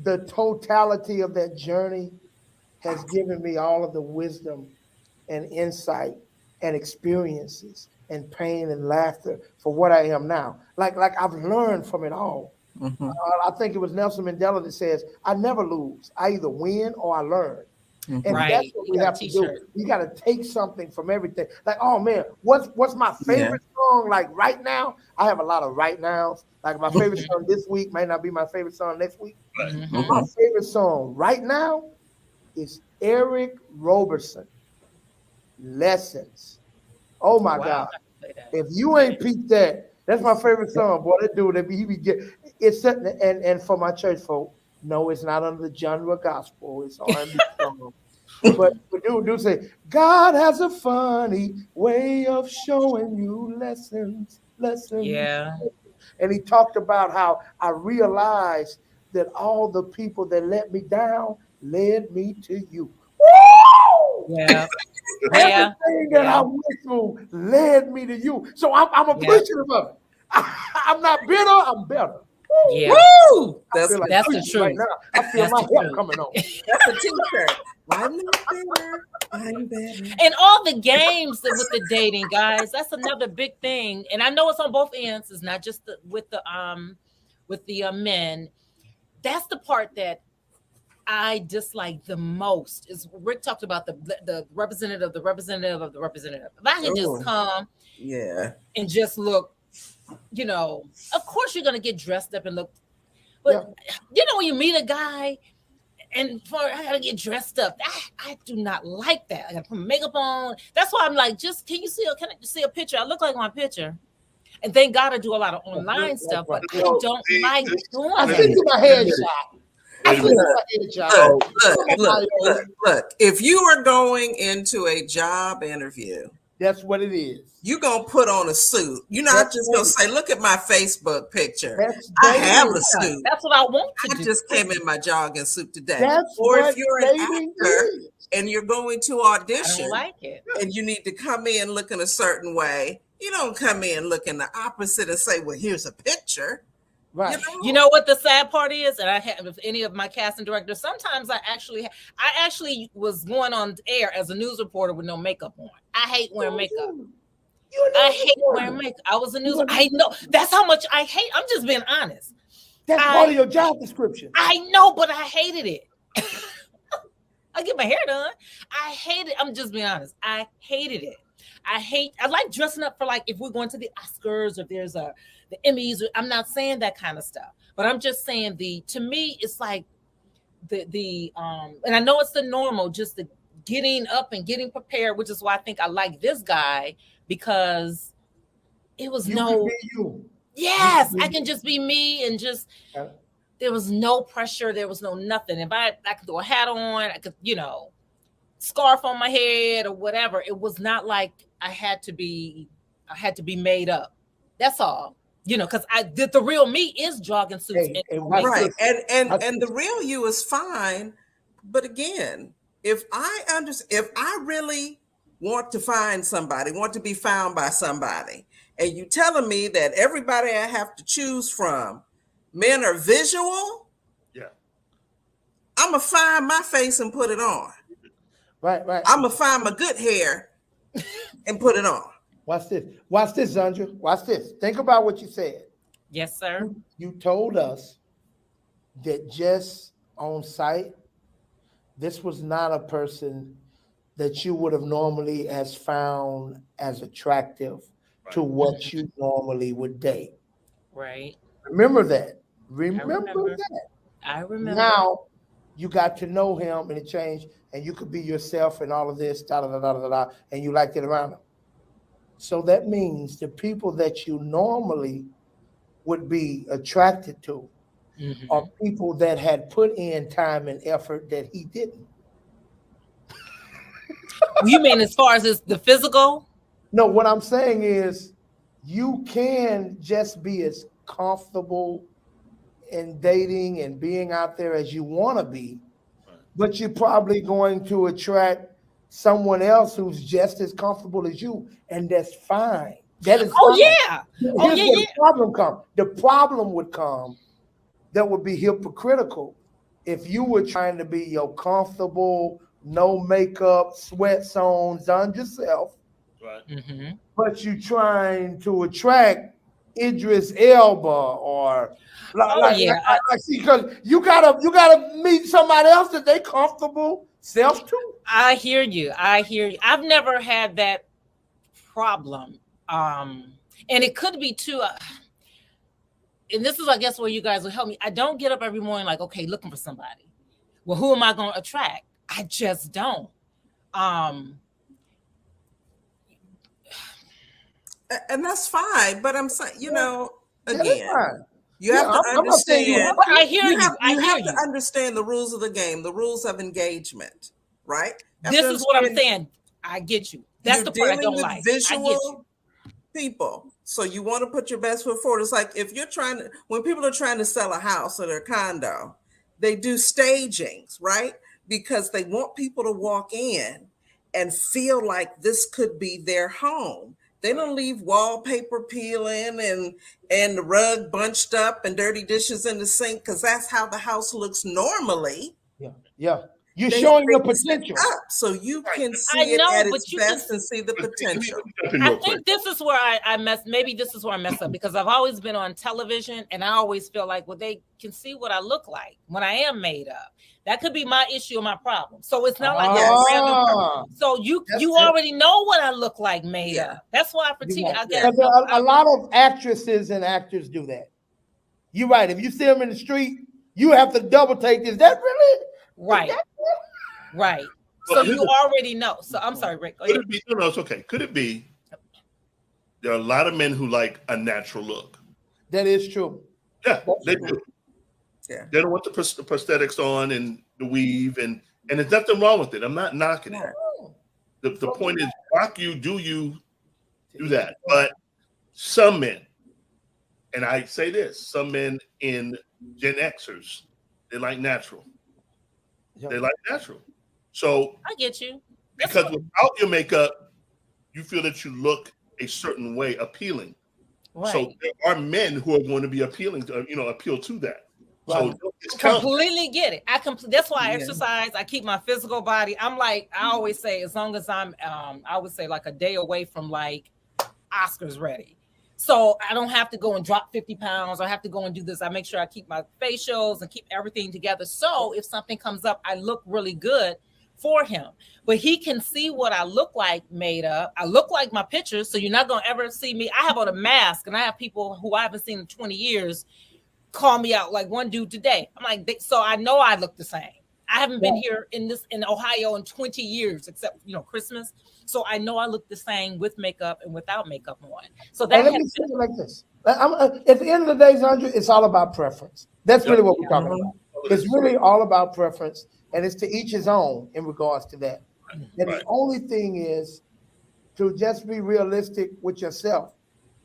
the totality of that journey has given me all of the wisdom and insight and experiences and pain and laughter for what I am now. Like I've learned from it all. Mhm. I think it was Nelson Mandela that says, I never lose. I either win or I learn. And Right. that's what we You got a have to do. t-shirt. You got to take something from everything. Like, oh man, what's my favorite song? Like right now, I have a lot of right nows. Like my favorite song this week might not be my favorite song next week. Mhm. My favorite song right now is Eric Roberson, Lessons. Oh my Wow. God. Play that. If you ain't peeped that, that's my favorite song. Boy, that dude, he be get it's and for my church folk, no, it's not under the genre gospel. It's R&B song. But dude say, God has a funny way of showing you lessons. Yeah. And he talked about how I realized that all the people that let me down led me to you. Woo! Yeah. Yeah. Everything that I went through led me to you. So I'm appreciative of it. I'm not bitter, I'm better. Yeah. Woo! I That's feel like That's the preaching right truth. now. I feel That's my the help truth. coming on. a t-shirt. I'm not better. I'm better. And all the games with the dating, guys, that's another big thing. And I know it's on both ends. It's not just with the men. That's the part that I dislike the most. Is Rick talked about the representative of the representative of the representative. If I can Ooh. just come Yeah. and just look, of course you're gonna get dressed up and look, but when you meet a guy and I gotta get dressed up. I do not like that. I gotta put makeup on. That's why I'm like, can I see a picture? I look like my picture. And thank God I do a lot of online stuff, but I don't like doing I that. see you my headshot. I see you my headshot. Look. If you are going into a job interview, that's what it is. You're going to put on a suit. You're not just going to say, look at my Facebook picture. That's I have a suit. That's what I want to I do. just came in my jogging suit today. That's or what if you're an dating actor is. and you're going to I audition don't like it. and you need to come in looking a certain way, you don't come in looking the opposite and say, well, here's a picture. Right. You know what the sad part is? And I have, if any of my casting directors, sometimes I actually was going on air as a news reporter with no makeup on. I hate wearing makeup. I hate wearing makeup. I was a news. I know that's how much I hate. I'm just being honest. That's part of your job description. I know, but I hated it. I get my hair done. I hate it. I'm just being honest. I hated it. I like dressing up for, like, if we're going to the Oscars or if there's the Emmys. I'm not saying that kind of stuff, but I'm just saying to me, it's like the and I know it's the normal, just the getting up and getting prepared, which is why I think I like this guy, because it was yes, I can just be me and just there was no pressure, there was no nothing. If I could throw a hat on, I could, scarf on my head or whatever. It was not like I had to be made up. That's all. Because the real me is jogging suits. Right. And the real you is fine. But again, if I really want to find somebody, want to be found by somebody, and you telling me that everybody I have to choose from, men are visual, I'm going to find my face and put it on. Right. I'm going to find my good hair and put it on. Watch this, Zandra. Watch this. Think about what you said. Yes, sir. You told us that just on site, this was not a person that you would have normally as found as attractive to what you normally would date. Right. Remember that. I remember. Now you got to know him and it changed, and you could be yourself and all of this, and you liked it around him. So that means the people that you normally would be attracted to are people that had put in time and effort that he didn't. You mean as far as the physical? No, what I'm saying is you can just be as comfortable in dating and being out there as you want to be, but you're probably going to attract someone else who's just as comfortable as you, and that's fine. That is Oh fine. yeah. Oh Here's yeah, where yeah. the problem comes. The problem would come that would be hypocritical if you were trying to be your comfortable, no makeup, sweats on, done yourself, Right. Mm-hmm. but you trying to attract Idris Elba or because you gotta meet somebody else that they comfortable self too. I hear you. I've never had that problem. And it could be too. And this is, I guess, where you guys will help me. I don't get up every morning like, okay, looking for somebody. Well, who am I going to attract? I just don't. And that's fine. But I'm saying, you know, again, you have to understand. I hear you. You have to understand the rules of the game, the rules of engagement, right? This is what I'm saying. I get you. That's the part I don't like. Visual people. So you want to put your best foot forward. It's like if you're when people are trying to sell a house or their condo, they do stagings, right? Because they want people to walk in and feel like this could be their home. They don't leave wallpaper peeling and the rug bunched up and dirty dishes in the sink because that's how the house looks normally. Yeah. You're showing your potential. So you can see it at its best and see the potential. I think this is where I mess up because I've always been on television and I always feel like, well, they can see what I look like when I am made up. That could be my issue or my problem. So it's not like that random. So you already know what I look like made up. That's why for TV, I guess a lot of actresses and actors do that. You're right. If you see them in the street, you have to double take this. That really right. Right. So you already know. So I'm sorry, Rick. Could it be? No, it's okay. Could it be? There are a lot of men who like a natural look. That is true. Yeah, they do. Yeah. They don't want the prosthetics on and the weave, and there's nothing wrong with it. I'm not knocking it. The point is, rock you, do that. But some men, and I say this, some men in Gen Xers, they like natural. They like natural. So I get you. Because without your makeup, you feel that you look a certain way, appealing. Right. So there are men who are going to be appealing to, appeal to that. Right. So completely get it. That's why I exercise. I keep my physical body. I'm like, I always say, as long as I'm, I would say like a day away from like Oscars ready. So I don't have to go and drop 50 pounds. I have to go and do this. I make sure I keep my facials and keep everything together. So if something comes up, I look really good for him. But he can see what I look like made up. I look like my pictures. So you're not going to ever see me. I have on a mask and I have people who I haven't seen in 20 years call me out, like one dude today. I'm like, so I know I look the same. I haven't been here in Ohio in 20 years, except, Christmas. So I know I look the same with makeup and without makeup on. So that let me say it like this. At the end of the day, Zandra, it's all about preference. That's really what we're talking about. It's really all about preference, and it's to each his own in regards to that. And the only thing is to just be realistic with yourself,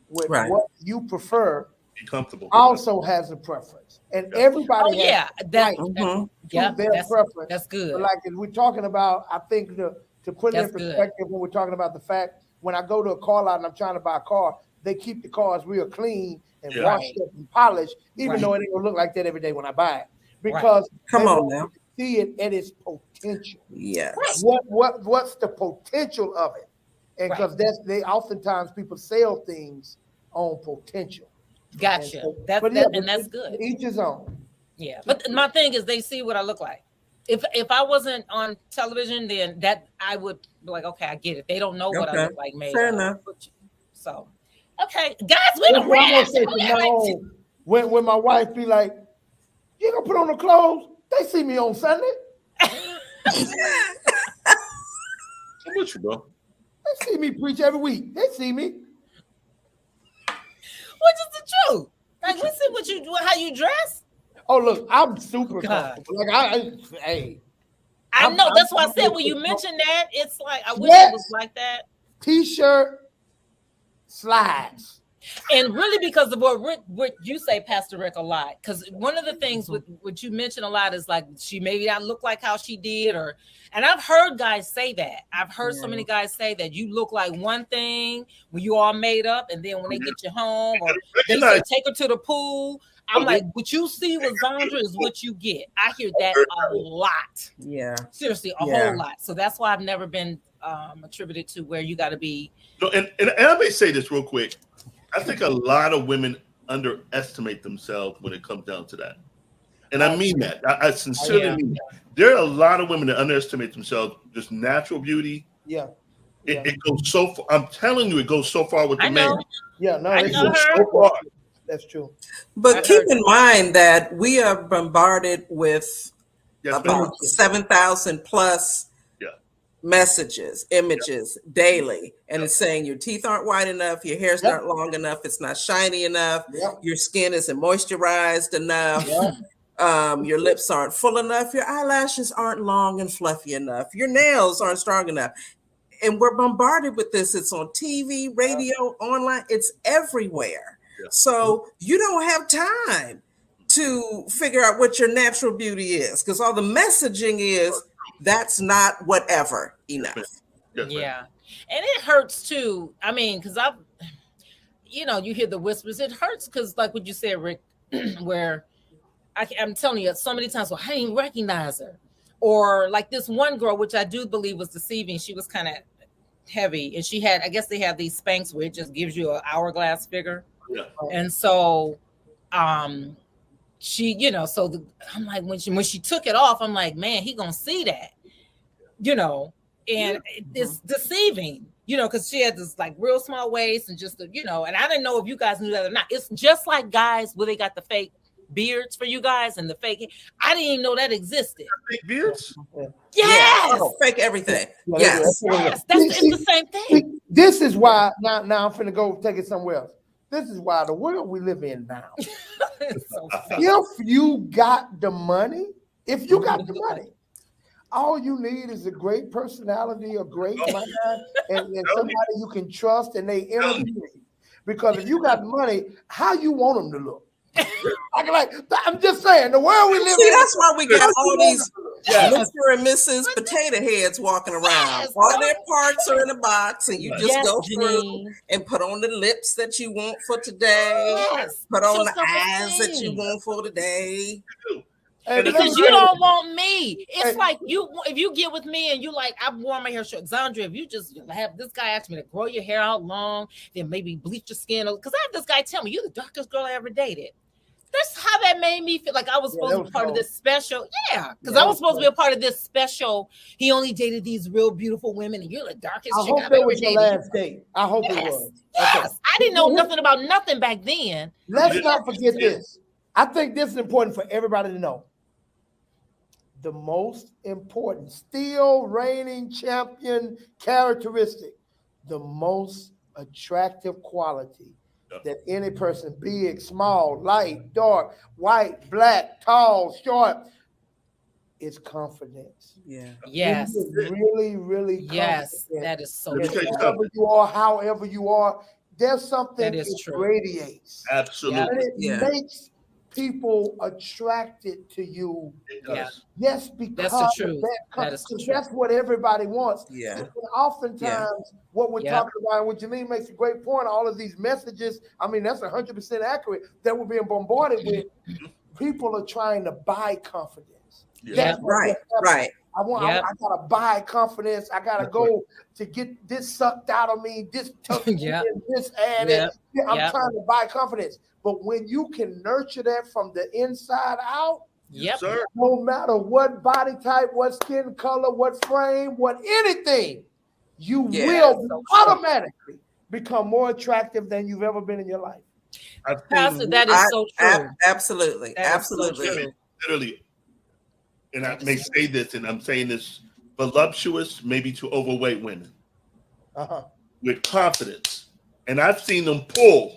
with what you prefer. Be comfortable. Also has a preference, and everybody has their preference. That's good. But like if we're talking about, I think to put it in perspective, when we're talking about the fact when I go to a car lot and I'm trying to buy a car, they keep the cars real clean and washed up and polished, even though it ain't gonna look like that every day when I buy it. Because come on now, see it at its potential. Yes. What's the potential of it? And because they oftentimes people sell things on potential. Gotcha. So, that's good. Each his own. Yeah, but my thing is they see what I look like. If I wasn't on television, then that I would be like, okay, I get it. They don't know what I look like. Maybe. Fair enough. So, okay, guys, we don't when my wife be like, "You gonna put on the clothes?" They see me on Sunday. I'm with you, bro. They see me preach every week. They see me. What is the truth? Like we see how you dress. Oh look, I'm super comfortable. Like I know. That's why I said when you mentioned that, it's like I wish it was like that. T-shirt, slides. And really, because of what you say, Pastor Rick, a lot. Because one of the things with what you mention a lot is like she maybe not look like how she did, and I've heard guys say that. I've heard so many guys say that you look like one thing when you all made up, and then when they get you home or they say take her to the pool. I'm like, what you see with Zandra is what you get. I hear that a lot. Yeah, seriously, a whole lot. So that's why I've never been attributed to where you got to be. No, and I may say this real quick. I think a lot of women underestimate themselves when it comes down to that. And I mean that. I sincerely mean that. There are a lot of women that underestimate themselves, just natural beauty. Yeah. It goes so far. I'm telling you, it goes so far with the men. Yeah, no, I it know goes her. so far. That's true. but keep in mind that we are bombarded with about 7,000 plus messages, images daily, and it's saying your teeth aren't white enough, your hair's not long enough, it's not shiny enough, your skin isn't moisturized enough, your lips aren't full enough, your eyelashes aren't long and fluffy enough, your nails aren't strong enough. And we're bombarded with this. It's on TV, radio, online, it's everywhere. So you don't have time to figure out what your natural beauty is, because all the messaging is that's not whatever enough. Yeah. And it hurts too. I mean, because you hear the whispers. It hurts because, like what you said, Rick, where I'm telling you so many times, well, I didn't even recognize her. Or like this one girl, which I do believe was deceiving. She was kind of heavy, and she had, I guess they have these Spanx where it just gives you an hourglass figure. Yeah. And so, she, I'm like, when she took it off, I'm like, man, he gonna see that, and it's deceiving, because she had this like real small waist and just, and I didn't know if you guys knew that or not. It's just like guys where they got the fake beards for you guys and the fake. I didn't even know that existed. Fake beards? Yes. Fake everything. It's the same thing. This is why now I'm finna go take it somewhere else. This is why the world we live in now. If you got the money, all you need is a great personality, a great mind, and somebody you can trust, and they interview you. Because if you got money, how you want them to look? I'm just saying, the world we live in. That's why we got all these Mr. and Mrs. Potato Heads walking around. All their parts are in a box, and you just go through and put on the lips that you want for today. Put on the eyes that you want for today. Because you don't want me. It's like if you get with me and you like, I've worn my hair short. Zandra, if you just have this guy ask me to grow your hair out long, then maybe bleach your skin. Because I have this guy tell me, you're the darkest girl I ever dated. That's how that made me feel like I was supposed to be part of this special. Yeah, because I was supposed to be a part of this special. He only dated these real beautiful women, and you're the darkest chick I've ever dated. Last date. I hope it was. Yes, okay. I didn't know nothing about nothing back then. Let's not forget this. I think this is important for everybody to know. The most important, still reigning champion characteristic, the most attractive quality that any person, big, small, light, dark, white, black, tall, short, is confidence. Yeah. Yes. Really, really confident. Yes, that is so true. Wherever you are, however you are, there's something that radiates. Absolutely. And it makes people attracted to you. Yes, because that's the truth. That's what everybody wants. Yeah. And oftentimes, what we're talking about, and what Janine makes a great point, all of these messages, I mean, that's 100% accurate, that we're being bombarded with. People are trying to buy confidence. Yeah. Right. I gotta buy confidence. I gotta go to get this sucked out of me, this tough, this added. I'm trying to buy confidence. But when you can nurture that from the inside out, no matter what body type, what skin color, what frame, what anything, you will automatically become more attractive than you've ever been in your life. Pastor, that is so true. Absolutely. Literally, and I may say this, and I'm saying this, voluptuous, maybe to overweight women with confidence. And I've seen them pull.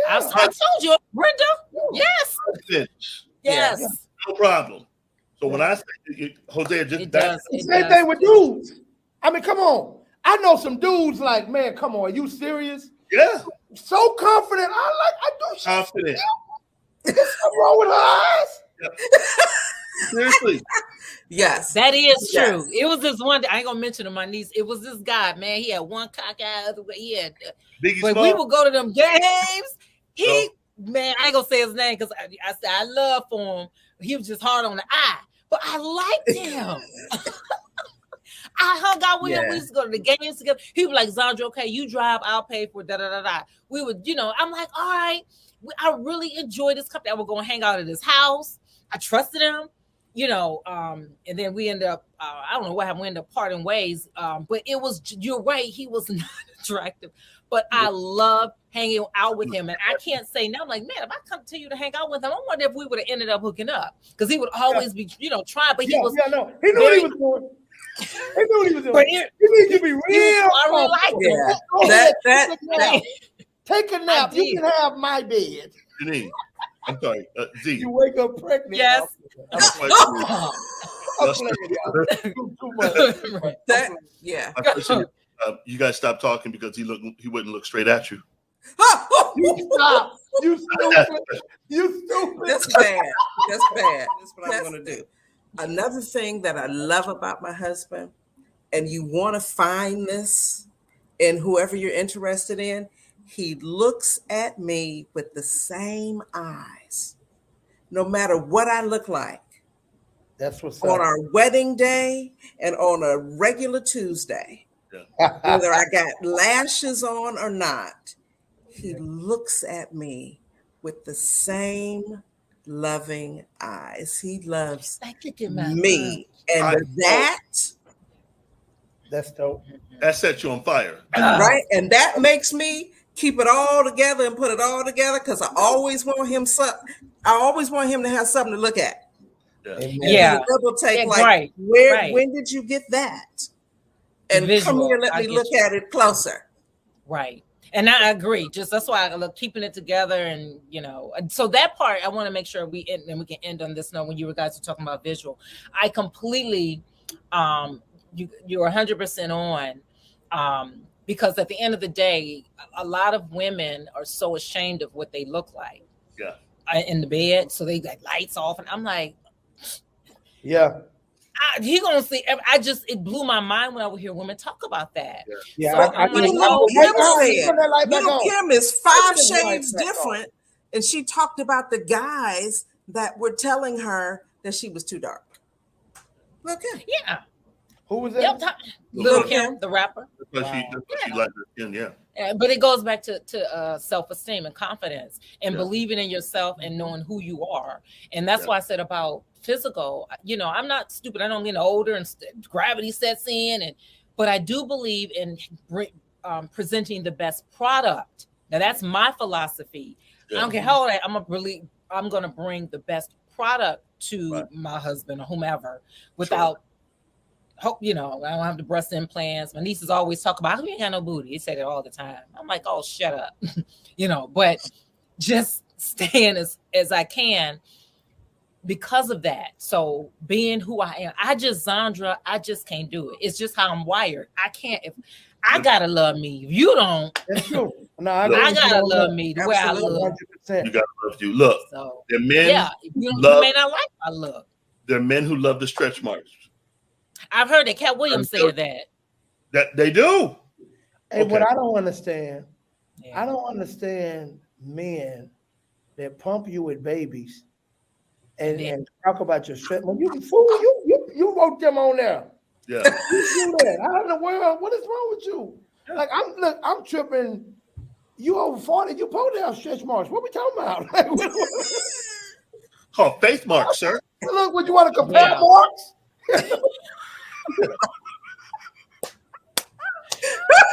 I told you, Brenda. Yes. Yes. No problem. So when I say, Hosea, just the same thing with dudes. I mean, come on. I know some dudes like, man, come on, are you serious? Yeah. So confident. I do. Confident. There's something wrong with her eyes. Seriously. Yes. That is Yes. true. It was this one. I ain't gonna mention to my niece. It was this guy, man. He had one cock eye, other way. He had, Biggie but Small. we would go to them games. Man, I ain't gonna say his name because I said I love for him. He was just hard on the eye, but I liked him. I hung out with him. We used to go to the games together. He was like, Zandra, okay, you drive, I'll pay for da da da da. We would, I'm like, all right. I really enjoyed this company. I would go and hang out at his house. I trusted him, and then we ended up, I don't know what happened, we ended up parting ways. But it was, you're right, he was not attractive, but I loved hanging out with him. And I can't say now, I'm like, man, if I come to you to hang out with him, I wonder if we would have ended up hooking up. Because he would always be, trying, but he was. No. He knew what he was doing. He knew what he was doing. But You need to be real. I really liked him. That Take a nap. You can have my bed. Janine, I'm sorry. Z. You wake up pregnant. Yes. I'm playing, y'all. Too much. You guys stop talking because he wouldn't look straight at you. You stop. You stupid. You stupid. That's bad. That's bad. That's what I'm going to do. Another thing that I love about my husband, and you want to find this in whoever you're interested in, he looks at me with the same eyes, no matter what I look like. That's what's on up. our wedding day and on a regular Tuesday. Yeah. Whether I got lashes on or not, he looks at me with the same loving eyes. He loves me. And that's dope. That sets you on fire. Right? And that makes me keep it all together and put it all together because I always want him to have something to look at. Yeah. Double take, when did you get that? And come here, let me look at it closer. Right. And I agree. Just that's why I love keeping it together. And, so that part, I want to make sure we can end on this note when you guys are talking about visual. I completely, you're 100% on, because at the end of the day, a lot of women are so ashamed of what they look like in the bed. So they got lights off. And I'm like, yeah. He gonna see. It blew my mind when I would hear women talk about that. Yeah, so Little Kim is 5 shades different, and she talked about the guys that were telling her that she was too dark. Little Kim, yeah. Who was that? Yep. Little Kim, the rapper. That's why she liked her skin, yeah. But it goes back to self-esteem and confidence and believing in yourself and knowing who you are. And that's why I said about physical, I'm not stupid. I don't get older and gravity sets in, but I do believe in presenting the best product. Now that's my philosophy. I don't care how old I'm going to bring the best product to my husband or whomever without I don't have the breast implants. My nieces always talk about how you ain't got no booty. They say that all the time. I'm like, oh, shut up. But just staying as I can because of that. So being who I am, Zandra, I just can't do it. It's just how I'm wired. I can't, if I gotta love me. If you don't, that's true. No, I gotta love me the way I look. 100%. You gotta love you. Look, so, the men you may not like my look. There are men who love the stretch marks. I've heard that Cat Williams say that. That they do. Hey, what I don't understand, I don't understand men that pump you with babies and talk about your stretch. When you wrote them on there. Yeah. You do that. How in the world? What is wrong with you? Like I'm tripping. You over 40, you supposed to have stretch marks. What we talking about? Called faith marks, sir. Look, would you want to compare marks?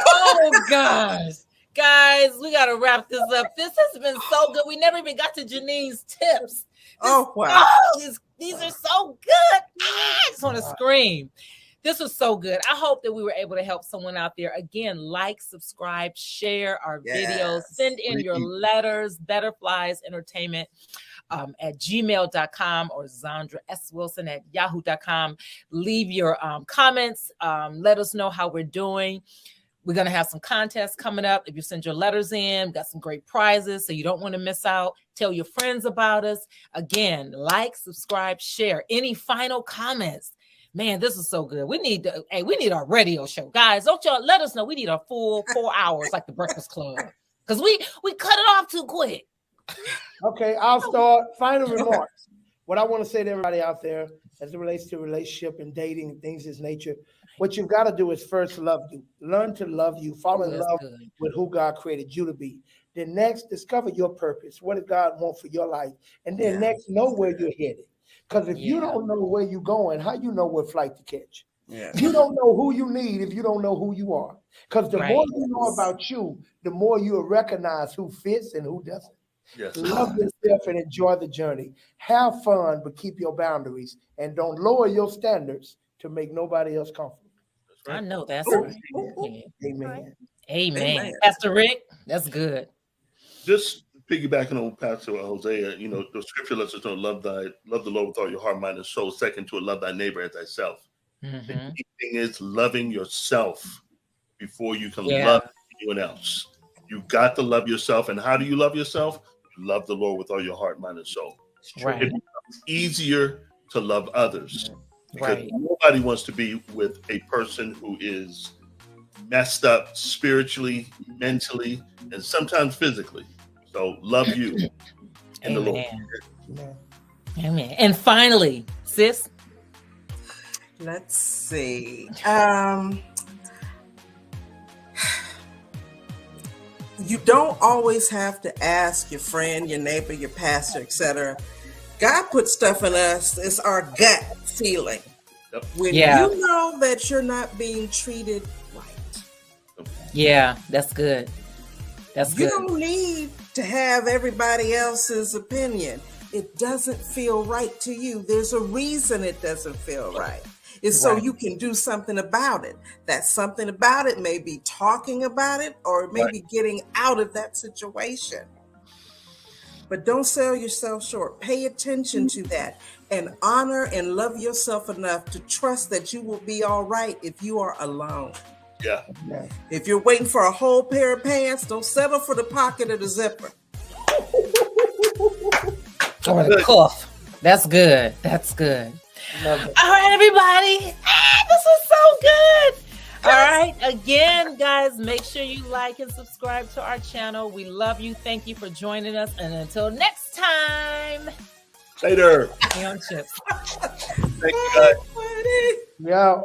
Oh gosh, guys, we gotta wrap this up. This has been so good. We never even got to Janine's tips. Wow! These are so good. I just want to scream. This was so good. I hope that we were able to help someone out there. Again, like, subscribe, share our videos, send in your letters, Betterflies Entertainment at gmail.com or Zandra S. Wilson at yahoo.com. Leave your comments. Let us know how we're doing. We're going to have some contests coming up. If you send your letters in, we've got some great prizes, so you don't want to miss out. Tell your friends about us. Again, like, subscribe, share. Any final comments? Man, this is so good. We need our radio show. Guys, don't y'all let us know. We need a full 4 hours like the Breakfast Club, because we cut it off too quick. Okay, I'll start. Final remarks. What I want to say to everybody out there as it relates to relationship and dating and things of this nature, what you've got to do is first love you. Learn to love you. Fall in love with who God created you to be. Then next, discover your purpose. What does God want for your life? And then next, know where you're headed. Because if you don't know where you're going, how you know what flight to catch? Yeah. You don't know who you need if you don't know who you are. Because the more you know about you, the more you'll recognize who fits and who doesn't. Yes. Love yourself and enjoy the journey. Have fun, but keep your boundaries. And don't lower your standards to make nobody else comfortable. Right. I know that's right. Amen. Amen. Pastor Rick, that's good. Just piggybacking on Pastor Hosea, the scripture lets us know, love the Lord with all your heart, mind, and soul. Second to it, love thy neighbor as thyself. The key thing is loving yourself before you can love anyone else. You got to love yourself. And how do you love yourself? You love the Lord with all your heart, mind, and soul. Right. It becomes easier to love others. Because nobody wants to be with a person who is messed up spiritually, mentally, and sometimes physically. So love you and the Lord. Amen. And finally, sis. Let's see. You don't always have to ask your friend, your neighbor, your pastor, etc. God put stuff in us. It's our gut feeling. Yep. When you know that you're not being treated right. Yeah, that's good. That's good. You don't need to have everybody else's opinion. It doesn't feel right to you. There's a reason it doesn't feel right. It's so you can do something about it. That something about it may be talking about it or maybe getting out of that situation. But don't sell yourself short. Pay attention to that and honor and love yourself enough to trust that you will be all right if you are alone. Yeah. If you're waiting for a whole pair of pants, don't settle for the pocket or the zipper. Or the cuff. That's good. That's good. All right, everybody. This was so good. All right. Again, guys, make sure you like and subscribe to our channel. We love you. Thank you for joining us. And until next time. Later. On chips. Thank you, guys. Yeah.